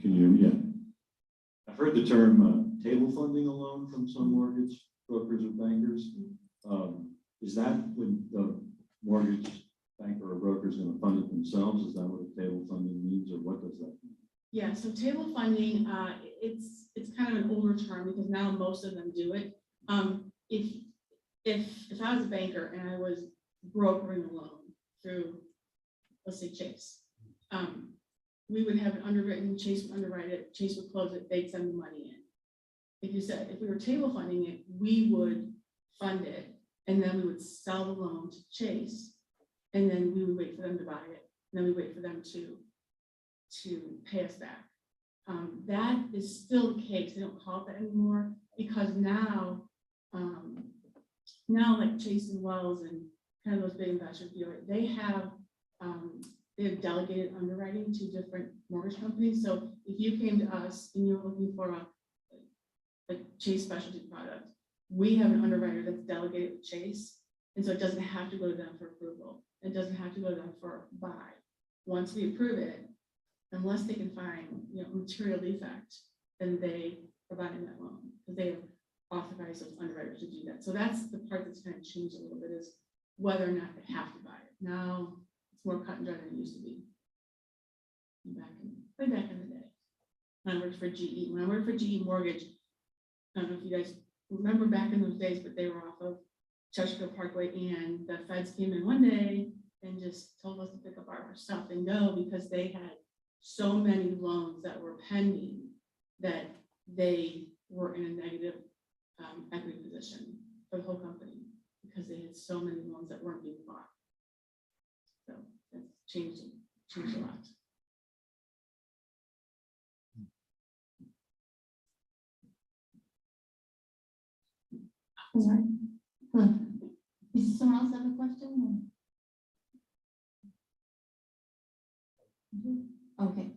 Can you, yeah. I've heard the term table funding a loan from some mortgage brokers or bankers. Is that when the mortgage banker or broker is going to fund it themselves? Is that what a table funding means, or what does that mean? Yeah, so table funding, it's kind of an older term because now most of them do it. If I was a banker and I was brokering a loan through, let's say Chase, we would have it underwritten, Chase would underwrite it, Chase would close it, they'd send the money in. If we were table funding it, we would fund it, and then we would sell the loan to Chase, and then we would wait for them to buy it, and then we wait for them to pay us back. That is still the case. They don't call it that anymore because now like Chase and Wells and kind of those big investors, they have delegated underwriting to different mortgage companies. So if you came to us and you were looking for a Chase specialty product, we have an underwriter that's delegated with Chase, and so it doesn't have to go to them for approval. It doesn't have to go to them for buy. Once we approve it, unless they can find material defect, then they provide that loan because they have authorized those underwriters to do that. So that's the part that's kind of changed a little bit, is whether or not they have to buy it. Now it's more cut and dry than it used to be. Way back in the day, when I worked for GE. When I worked for GE Mortgage, I don't know if you guys remember back in those days, but they were off of Chesterfield Parkway, and the feds came in one day and just told us to pick up our stuff and go because they had so many loans that were pending that they were in a negative equity position for the whole company because they had so many loans that weren't being bought. So that's changed a lot. All right. Does someone else have a question? Okay.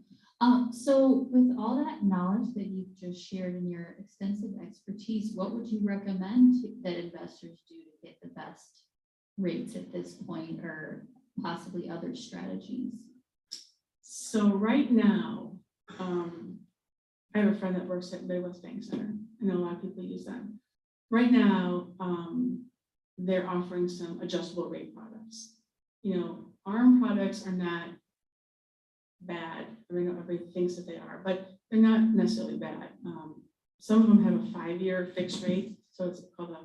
So with all that knowledge that you've just shared and your extensive expertise, what would you recommend that investors do to get the best rates at this point, or possibly other strategies? So right now, I have a friend that works at Midwest Bank Center. I know a lot of people use them. Right now, they're offering some adjustable rate products. ARM products are not bad. I mean, everybody thinks that they are, but they're not necessarily bad. Some of them have a 5-year fixed rate, so it's called a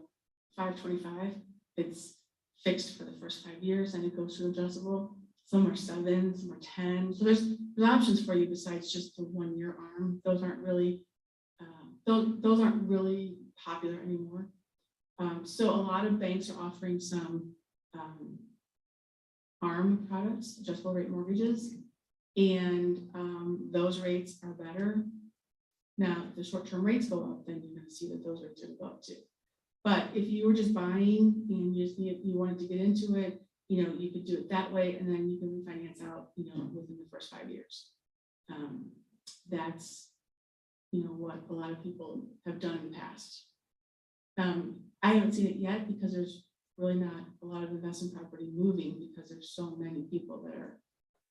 525. It's fixed for the first 5 years, and it goes to adjustable. Some are 7, some are 10. So there's options for you besides just the 1-year ARM. Those aren't really those aren't really popular anymore. So a lot of banks are offering some ARM products, adjustable rate mortgages, and those rates are better. Now, if the short-term rates go up, then you're going to see that those rates are going to go up too. But if you were just buying and you wanted to get into it, you could do it that way, and then you can refinance out, within the first 5 years. That's, what a lot of people have done in the past. I haven't seen it yet because there's really not a lot of investment property moving because there's so many people that are,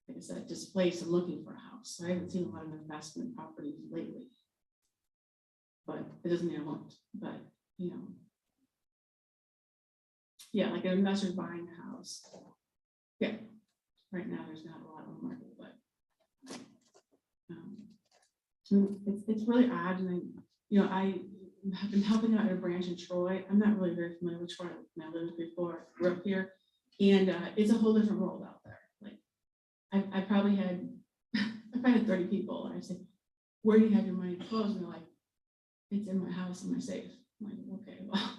like I said, displaced and looking for a house. So I haven't seen a lot of investment properties lately. But it doesn't mean I won't. But, yeah, like an investor buying a house. Yeah, right now there's not a lot on the market, but it's really odd. And I have been helping out at a branch in Troy. I'm not really very familiar with Troy. I lived before, grew up here, and it's a whole different world out there. Like I probably had 30 people. And I said, "Where do you have your money closed?" And they're like, "It's in my house in my safe." I'm like, okay, well,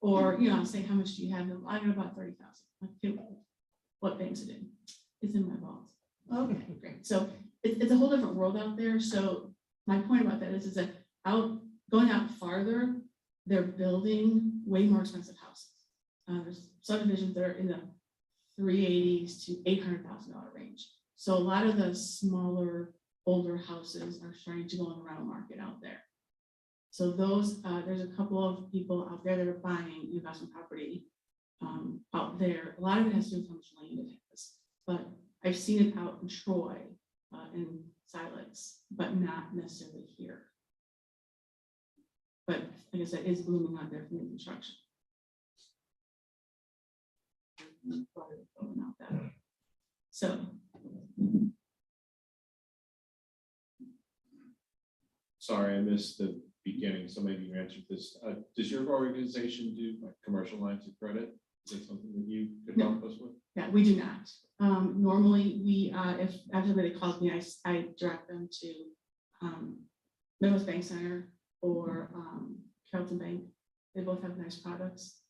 or, you know, I'll say, how much do you have? I got about 30,000. Like, okay, what bank's it in? It's in my vault. Okay, great. So it's a whole different world out there. So my point about that is that going out farther, they're building way more expensive houses. There's subdivisions that are in the $380,000 to $800,000 range. So a lot of the smaller, older houses are starting to go on the rental market out there. So those, there's a couple of people out there that are buying investment property out there. A lot of it has to do with how much land it has, but I've seen it out in Troy, in Silex, but not necessarily here. But like I said, it's blooming out there for new construction. So. Sorry, I missed the beginning, so maybe you answered this. Does your organization do like commercial lines of credit? Is that something that you could help us with? Yeah, we do not. Normally, we if everybody calls me, I direct them to Midwest Bank Center or Carrollton Bank. They both have nice products.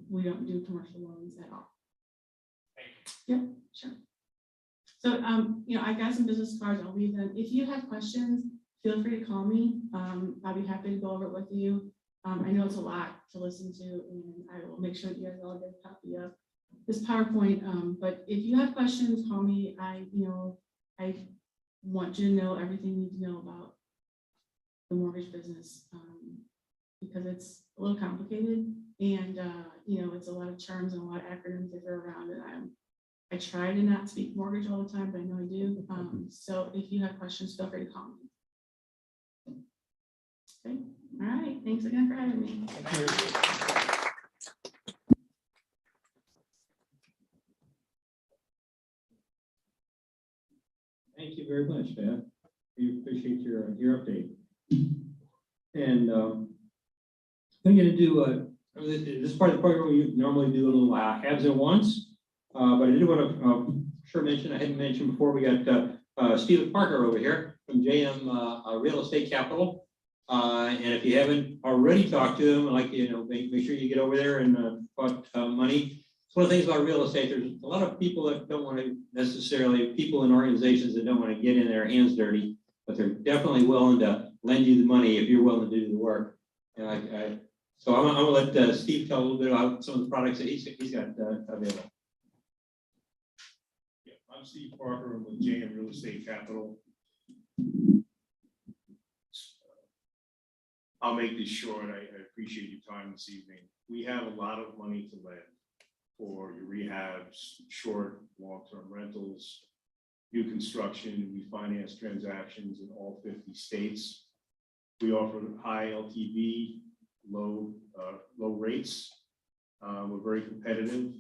We don't do commercial loans at all. Yeah, sure. So you know, I got some business cards. I'll leave them. If you have questions, feel free to call me. I'll be happy to go over it with you. I know it's a lot to listen to, and I will make sure that you guys all get a copy of this PowerPoint. But if you have questions, call me. I want you to know everything you need to know about the mortgage business because it's a little complicated, and you know, it's a lot of terms and a lot of acronyms that are around it. I try to not speak mortgage all the time, but I know I do. So if you have questions, feel free to call me. Okay. All right. Thanks again for having me. Thank you very much, Beth. We appreciate your update. And I'm going to do this part of the program we normally do a little haves and wants, but I did want to sure mention, I hadn't mentioned before, we got Steve Parker over here from JM Real Estate Capital. And if you haven't already talked to him, I'd like you know, make sure you get over there and put money. It's one of the things about real estate. There's a lot of people that don't want to necessarily, people in organizations that don't want to get in their hands dirty, but they're definitely willing to lend you the money if you're willing to do the work. And so I'm gonna let Steve tell a little bit about some of the products that he's got available. Yeah, I'm Steve Parker. I'm with JM Real Estate Capital. I'll make this short. I appreciate your time this evening. We have a lot of money to lend for your rehabs, short, long-term rentals, new construction, refinance transactions in all 50 states. We offer high LTV, low rates. We're very competitive.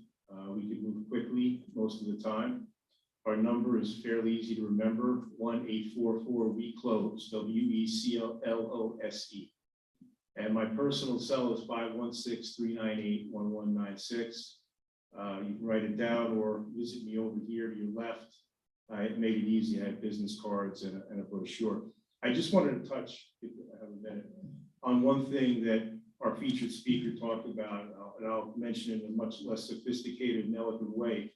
We can move quickly most of the time. Our number is fairly easy to remember, 1-844-WE-CLOSE, WECLOSE. And my personal cell is 516-398-1196. You can write it down or visit me over here to your left. It made it easy. I have business cards and a brochure. I just wanted to touch, if I have a minute, on one thing that our featured speaker talked about, and I'll mention it in a much less sophisticated and eloquent way.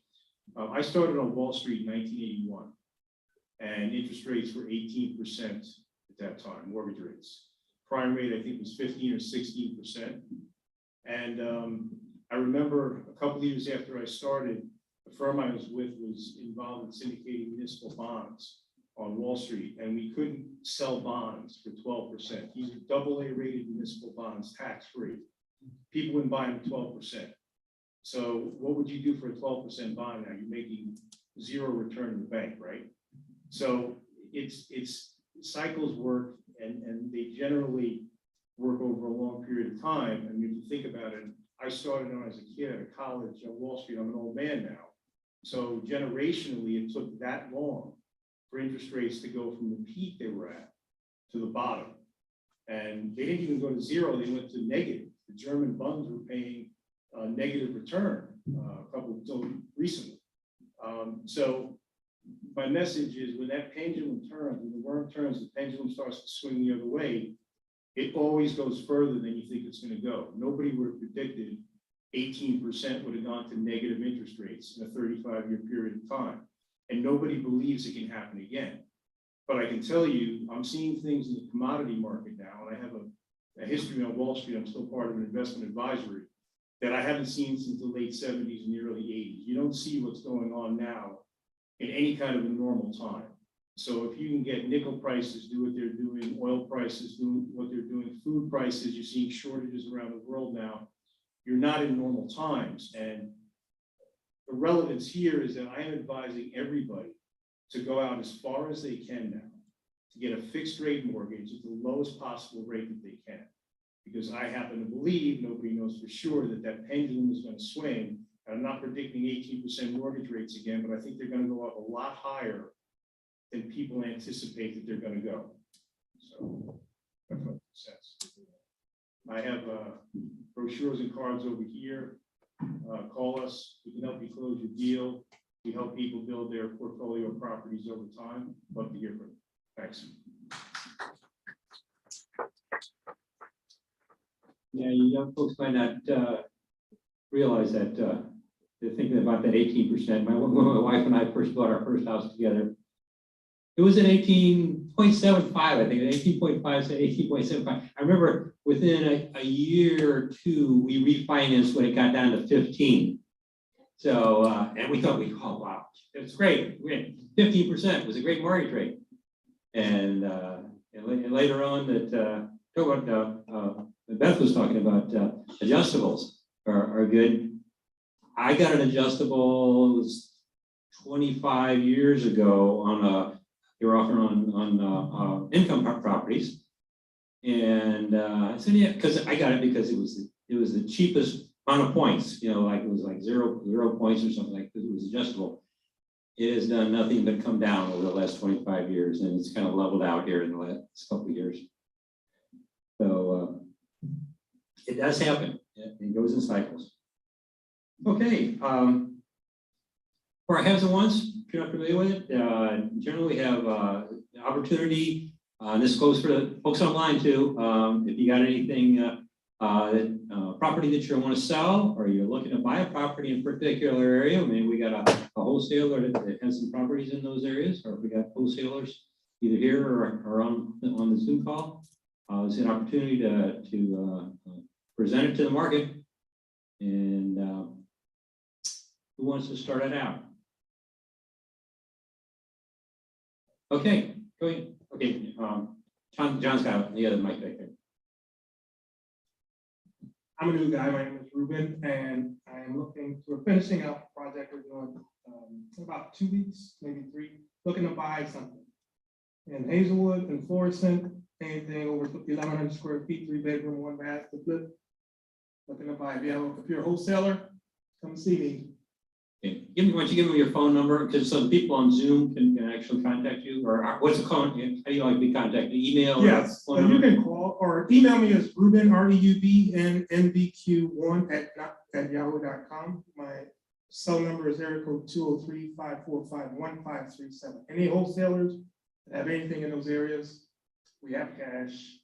I started on Wall Street in 1981, and interest rates were 18% at that time, mortgage rates. Prime rate, I think, was 15 or 16%. And I remember a couple of years after I started, the firm I was with was involved in syndicating municipal bonds on Wall Street, and we couldn't sell bonds for 12%. These are AA rated municipal bonds, tax-free. People wouldn't buy them at 12%. So what would you do for a 12% bond now? You're making zero return to the bank, right? So it's cycles work, and they generally work over a long period of time. I mean, if you think about it, I started on as a kid at college on Wall Street. I'm an old man now. So generationally, it took that long for interest rates to go from the peak they were at to the bottom. And they didn't even go to zero, they went to negative. The German bonds were paying a negative return until recently. So my message is when that pendulum turns, when the worm turns, the pendulum starts to swing the other way, it always goes further than you think it's gonna go. Nobody would have predicted 18% would have gone to negative interest rates in a 35-year period of time. And nobody believes it can happen again. But I can tell you, I'm seeing things in the commodity market now, and I have a history on Wall Street. I'm still part of an investment advisory that I haven't seen since the late 70s and the early 80s. You don't see what's going on now in any kind of a normal time. So if you can get nickel prices do what they're doing, oil prices do what they're doing, food prices, you're seeing shortages around the world now. You're not in normal times. And the relevance here is that I am advising everybody to go out as far as they can now to get a fixed rate mortgage at the lowest possible rate that they can. Because I happen to believe, nobody knows for sure, that that pendulum is going to swing. I'm not predicting 18% mortgage rates again, but I think they're going to go up a lot higher than people anticipate that they're going to go. So that's what it says. I have brochures and cards over here. Call us. We can help you close your deal. We help people build their portfolio of properties over time. Love to hear from you. Thanks. Yeah, you young folks might not realize that they're thinking about that 18%. When my wife and I first bought our first house together, it was at 18.75, I think, 18.5, 18.75. I remember within a year or two, we refinanced when it got down to 15. So, and we thought, oh, wow, it's great. 15% was a great mortgage rate. And later on that, Beth was talking about adjustables are good. I got an adjustable, it was 25 years ago on they were offering on income properties. And I said, yeah, because I got it because it was the cheapest amount of points, you know, like it was like zero points or something like that. It was adjustable. It has done nothing but come down over the last 25 years, and it's kind of leveled out here in the last couple of years. So it does happen. It goes in cycles. Okay. For our haves and wants, if you're not familiar with it, generally we have an opportunity. This goes for the folks online too. If you got anything, property that you want to sell, or you're looking to buy a property in a particular area, I mean, we got a wholesaler that has some properties in those areas, or if we got wholesalers either here or on the Zoom call, it's an opportunity to present it to the market. And who wants to start it out? Okay, go ahead. Okay, John's got the other mic back there. I'm a new guy. My name is Ruben, and I'm we're finishing up a project we're doing in about 2 weeks, maybe 3, looking to buy something in Hazelwood and Florissant, anything over 1,100 square feet, 3-bedroom, 1 bath to flip. Looking to buy. If you're a wholesaler, come see me. Okay. Why don't you give me your phone number, because some people on Zoom can actually contact you, or what's the call? How do you like to be contacted? Email? Yes, so you can call or email me as Ruben, REUBNNBQ1 at yahoo.com. My cell number is area code 203-545-1537. Any wholesalers that have anything in those areas, we have cash.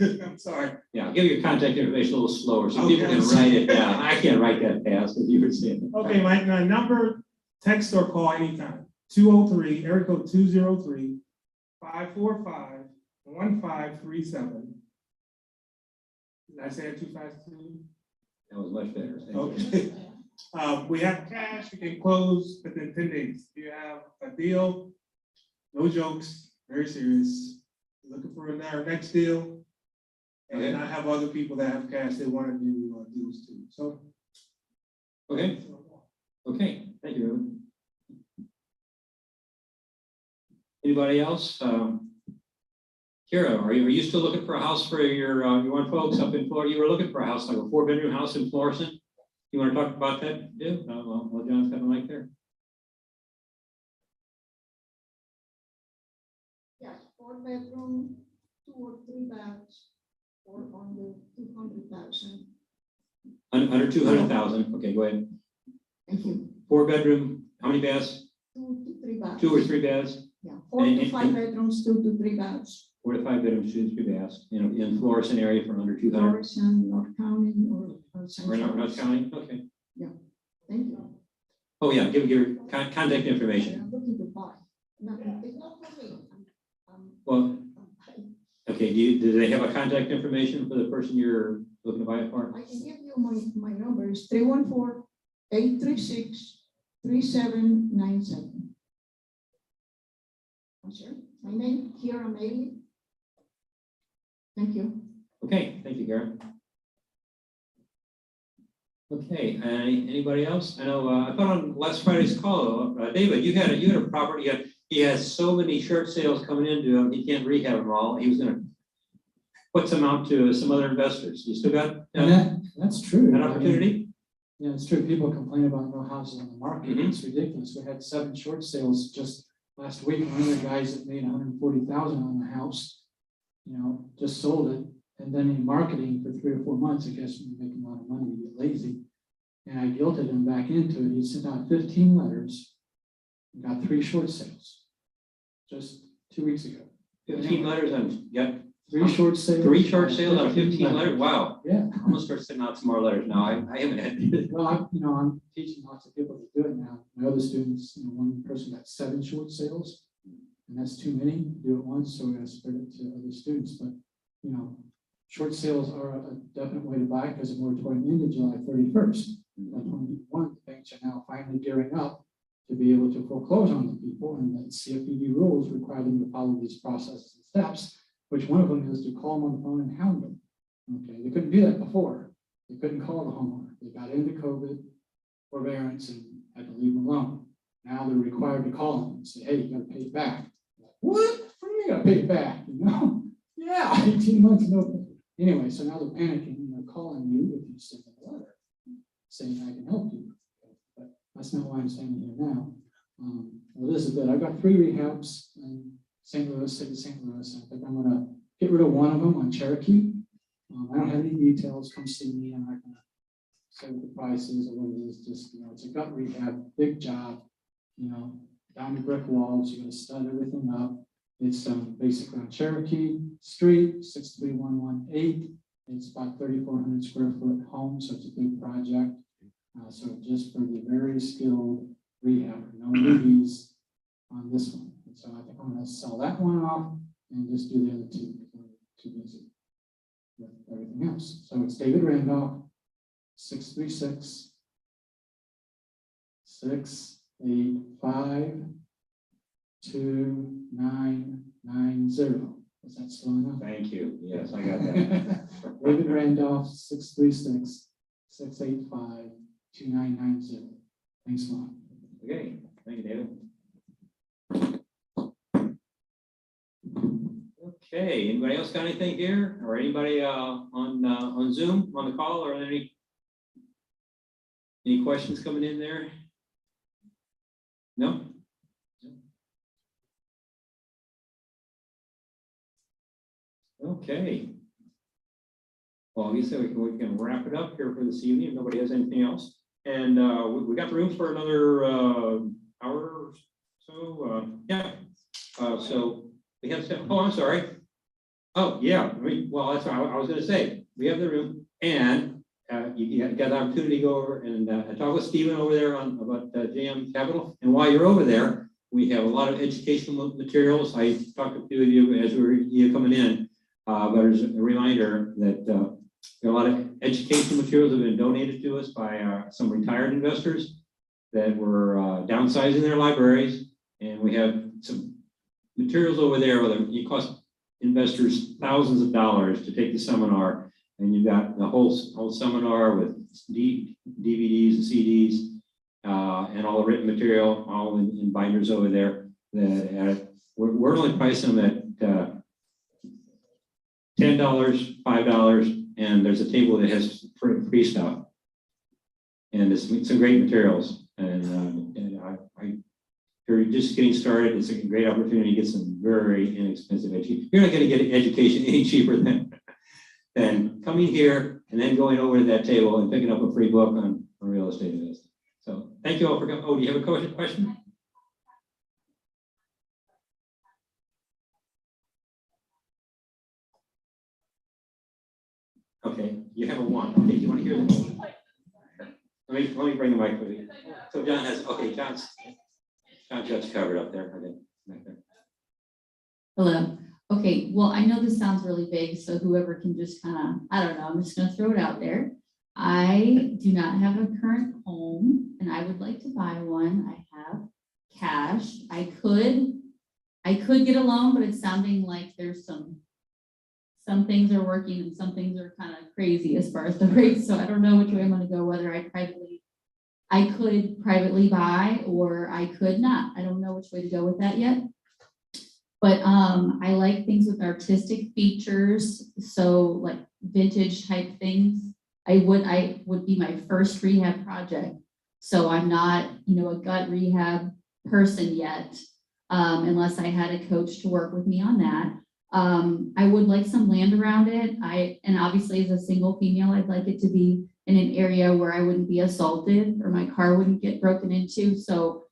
I'm sorry. Yeah, give your contact information a little slower so Okay. people can write it down. I can't write that fast, as you were saying. Okay, my number, text or call anytime. 203, area code 203-545-1537. Did I say it too fast too? That was much better. Thank you. Okay. We have cash, we can close within 10 days. If you have a deal, no jokes, very serious. Looking for our next deal. And Okay. I have other people that have cash they want to do deals too. So. Okay. Okay, thank you. Anybody else? Kira, are you still looking for a house for your folks up in Florida? You were looking for a house, like a 4-bedroom house in Florissant? You want to talk about that? Yeah. Well, John's got a mic there. Yeah, 4-bedroom, 2 or 3 baths, or under 200,000. Under 200,000. Okay, go ahead. Thank you. 4-bedroom, how many baths? 2 to 3 baths. 2 or 3 baths? Yeah, 4 to 5 bedrooms, 2 to 3 baths. 4 to 5 bedroom students could be asked, in Florissant area for under 200. Florissant, North County, or Or Central. North County, okay. Thank you. Oh, yeah, give your contact information. I'm looking to buy. No, it's not for me. Well, okay, do they have a contact information for the person you're looking to buy it for? I can give you my number is 314-836-3797. I'm sorry, my name, Kira May. Thank you. Okay, thank you, Karen. Okay, anybody else? I know, I thought on last Friday's call, David, you had a property, he has so many short sales coming into him, he can't rehab them all. He was gonna put some out to some other investors. You still got That's true. an opportunity? Yeah, it's true. People complain about no houses on the market. Mhm. It's ridiculous. We had 7 short sales just last week. One of the guys that made 140,000 on the house, just sold it. And then in marketing for 3 or 4 months, I guess when you're making a lot of money, you get lazy. And I guilted him back into it. He sent out 15 letters and got 3 short sales just 2 weeks ago. 15 letters on, yeah, 3 short sales. 3 short sales on 15 letters, wow. Yeah. I'm gonna start sending out some more letters now. I haven't had. Well, I'm teaching lots of people to do it now. My other students, one person got 7 short sales, and that's too many to do it once, so we're gonna spread it to other students. But, short sales are a definite way to buy because the moratorium ended July 31st. By 2021, the banks are now finally gearing up to be able to foreclose on the people, and the CFPB rules require them to follow these processes and steps, which one of them is to call them on the phone and hound them. Okay, they couldn't do that before. They couldn't call the homeowner. They got into COVID forbearance and had to leave them alone. Now they're required to call them and say, hey, you gotta pay it back. Like, what? What do you mean you gotta pay it back? Yeah, 18 months, no pay. Anyway, so now they're panicking and they're calling you if you send them a letter saying I can help you. But that's not why I'm standing here now. Well, this is good. I've got 3 rehabs in St. Louis, city of St. Louis. I think I'm gonna get rid of one of them on Cherokee. I don't have any details. Come see me. I'm not gonna say what the price is or what it is. Just, it's a gut rehab, big job, down to brick walls. You're gonna stud everything up. It's basically on Cherokee Street, 63118. It's about 3,400 square foot home, so it's a big project. So just for the very skilled rehab, no newbies on this one. And so I think I'm gonna sell that one off and just do the other 2. I'm too busy with everything else. So it's David Randolph, 636-685-2990. Is that slow enough? Thank you. Yes, I got that. David Randolph, 636-685-2990. Thanks a lot. Okay, thank you, David. Okay, anybody else got anything here, or anybody on Zoom on the call, or any questions coming in there? No. Okay. Well, I guess we can wrap it up here for this evening if nobody has anything else. And we got room for another hour or so. Yeah. So we have some, oh, I'm sorry. Oh, yeah. Well, that's what I was going to say. We have the room, and you got the opportunity to go over and talk with Stephen over there about JM Capital. And while you're over there, we have a lot of educational materials. I talked to a few of you as you coming in, but as a reminder that there are a lot of educational materials that have been donated to us by some retired investors that were downsizing their libraries. And we have some materials over there where it costs investors thousands of dollars to take the seminar. And you've got the whole seminar with DVDs and CDs and all the written material, all in binders over there. That we're only pricing them at $10, $5, and there's a table that has free stuff. And it's some great materials. And if you're just getting started, it's a great opportunity to get some very inexpensive education. You're not going to get education any cheaper than coming here and then going over to that table and picking up a free book on real estate investing. So thank you all for coming. Oh, do you have a question? Okay, you have a one. Okay, you want to hear this? Let me bring the mic with you. So John has, okay, John's got you covered up there. Okay, back there. Hello. Okay, well, I know this sounds really big, so whoever can just kind of, I don't know, I'm just gonna throw it out there. I do not have a current home and I would like to buy one. I have cash. I could get a loan, but it's sounding like there's some things are working and some things are kind of crazy as far as the rates. So I don't know which way I'm gonna go, whether I could privately buy or I could not. I don't know which way to go with that yet. But I like things with artistic features, so like vintage type things. I would be my first rehab project. So I'm not, a gut rehab person yet, unless I had a coach to work with me on that. I would like some land around it. And obviously as a single female, I'd like it to be in an area where I wouldn't be assaulted or my car wouldn't get broken into. So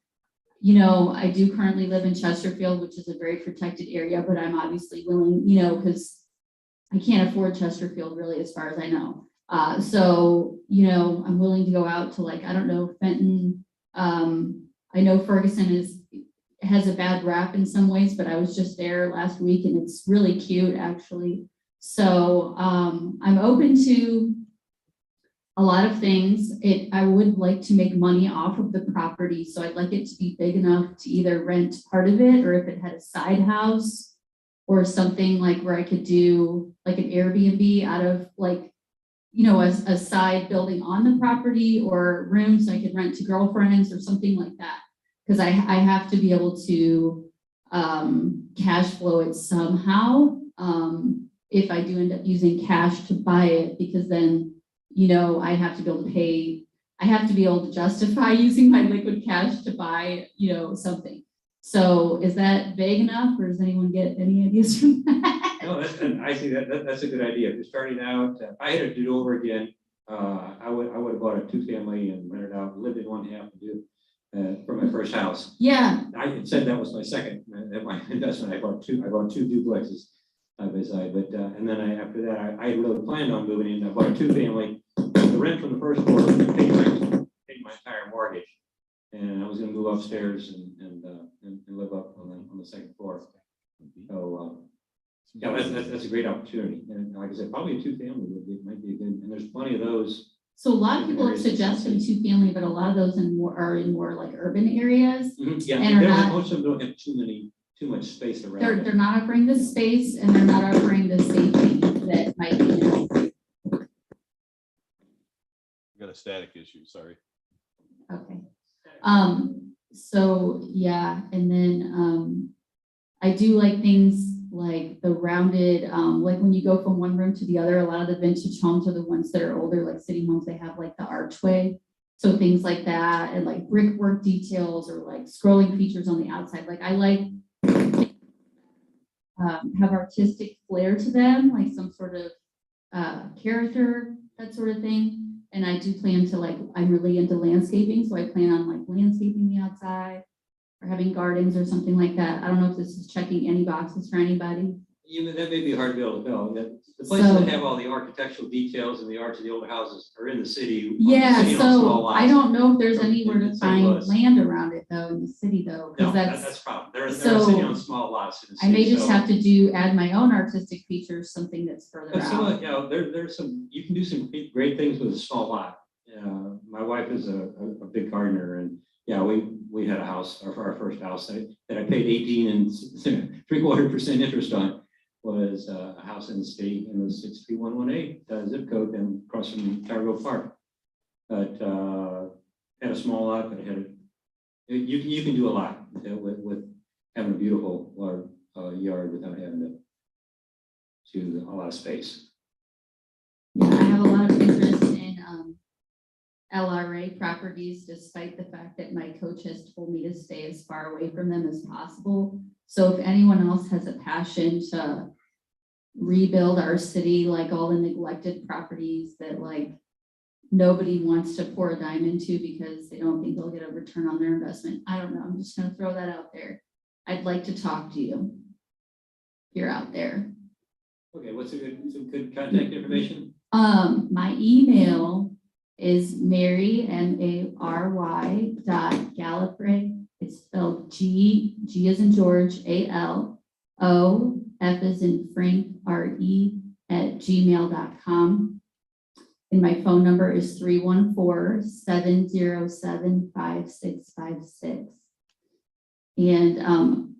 I do currently live in Chesterfield, which is a very protected area, but I'm obviously willing, because I can't afford Chesterfield really, as far as I know. So, I'm willing to go out to I don't know, Fenton. I know Ferguson has a bad rap in some ways, but I was just there last week and it's really cute actually. So, I'm open to a lot of things. I would like to make money off of the property. So I'd like it to be big enough to either rent part of it, or if it had a side house or something where I could do an Airbnb out of a side building on the property, or rooms I could rent to girlfriends or something like that. Because I have to be able to cash flow it somehow if I do end up using cash to buy it, because then I have to be able to pay, I have to be able to justify using my liquid cash to buy, something. So is that vague enough, or does anyone get any ideas from that? No, I see that's a good idea. If you're starting out, if I had to do it over again, I would have bought a 2-family and rented out, lived in one half and do for my first house. Yeah. I said that was my second, my investment. I bought two duplexes side by side, but and then after that, I really planned on moving in. I bought a 2-family. The rent from the first floor paid my entire mortgage, and I was going to move upstairs and live up on the second floor. So yeah, that's a great opportunity. And like I said, probably a 2-family might be a good. And there's plenty of those. So a lot of people have suggested 2-family, but a lot of those are in more urban areas. Yeah, and most of them don't have too much space around. They're not offering the space, and they're not offering the safety that might be necessary. Got a static issue, sorry. Okay. So yeah, and then I do like things like the rounded, like when you go from one room to the other. A lot of the vintage homes are the ones that are older, like city homes. They have the archway, so things like that, and brickwork details, or scrolling features on the outside. I like have artistic flair to them, some sort of character, that sort of thing. And I do plan to I'm really into landscaping, so I plan on landscaping the outside or having gardens or something like that. I don't know if this is checking any boxes for anybody. That may be hard to be able to tell. The places that have all the architectural details and the arts of the old houses are in the city. Yeah, on small so lots. I don't know if there's anywhere to St. find Louis. land around it though, in the city though. No, That's that's a problem. They're so sitting on small lots in the I city. may just have to add my own artistic features, something that's further But out. there's you can do some great things with a small lot. My wife is a big gardener, and yeah, we had a house, our first house that I paid 18 3/4% interest on, was a house in the state, and it was 63118 zip code, and across from Cargo Park. But had a small lot, but it had you can do a lot with having a beautiful yard without having to do a lot of space. Yeah, I have a lot of interest in LRA properties, despite the fact that my coach has told me to stay as far away from them as possible. So if anyone else has a passion to rebuild our city, all the neglected properties that nobody wants to pour a dime into because they don't think they'll get a return on their investment. I don't know. I'm just going to throw that out there. I'd like to talk to you if you're out there. Okay, what's some good contact information? My email is Mary, MARY .Gallifrey. It's spelled G as in George, ALO, F as in Frank, RE @gmail.com. And my phone number is 314-707-5656. And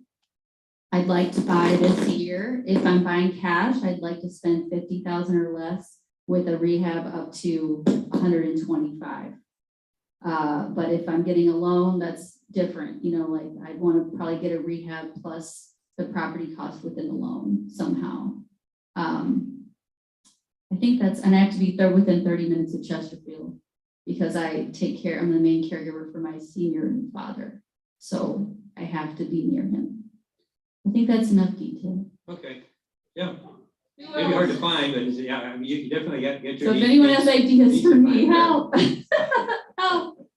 I'd like to buy this year. If I'm buying cash, I'd like to spend 50,000 or less with a rehab up to 125. But if I'm getting a loan, that's different. You know, like I'd want to probably get a rehab plus the property cost within the loan somehow. I think that's, and I have to be there within 30 minutes of Chesterfield because I'm the main caregiver for my senior father. So I have to be near him. I think that's enough detail. Okay, yeah. Maybe hard to find, but yeah, I mean, you can definitely get your. So if anyone has ideas needs for to me, find help. Help.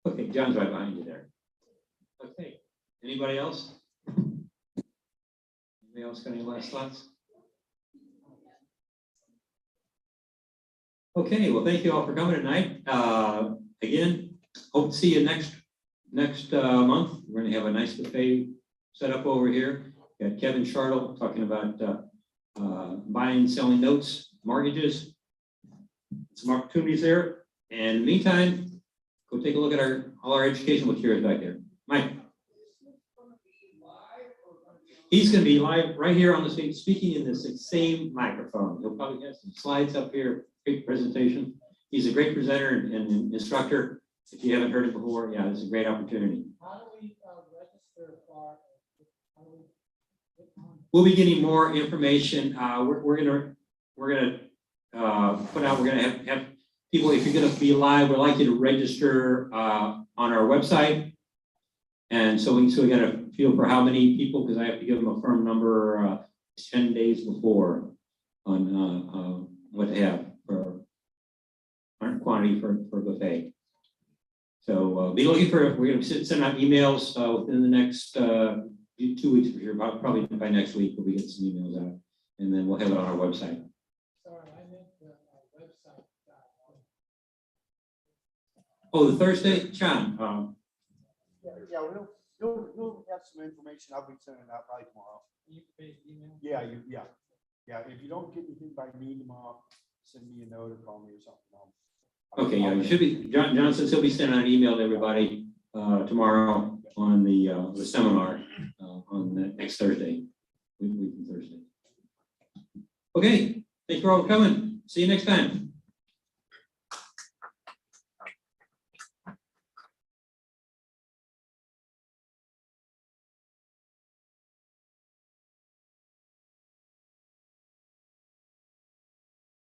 Okay, John's right behind you there. Okay, anybody else? Anybody else got any last thoughts? Okay, well, thank you all for coming tonight. Again, hope to see you next month. We're gonna have a nice buffet set up over here. Got Kevin Chartle talking about buying and selling notes, mortgages. Some opportunities there. And in the meantime, go take a look at all our educational materials back there. Mike. He's going to be live right here on the stage, speaking in this same microphone. He'll probably have some slides up here, great presentation. He's a great presenter and instructor. If you haven't heard it before, yeah, this is a great opportunity. How do we register for? We'll be getting more information. We're gonna put out. We're gonna have people. If you're gonna be live, we'd like you to register on our website. And so we got a feel for how many people, because I have to give them a firm number 10 days before on what they have for quantity for buffet. So be looking for. We're gonna send out emails within the next 2 weeks for sure. Probably by next week we'll be getting some emails out, and then we'll have it on our website. Sorry, I meant the website. Oh, the Thursday, John. Yeah, you'll have some information. I'll be sending it out probably tomorrow. Yeah, yeah. If you don't get anything by me tomorrow, send me a note or call me or something. Okay, yeah, you should be. John says he'll be sending out an email to everybody tomorrow on the seminar on the next Thursday, week from Thursday. Okay, thank you all for coming. See you next time.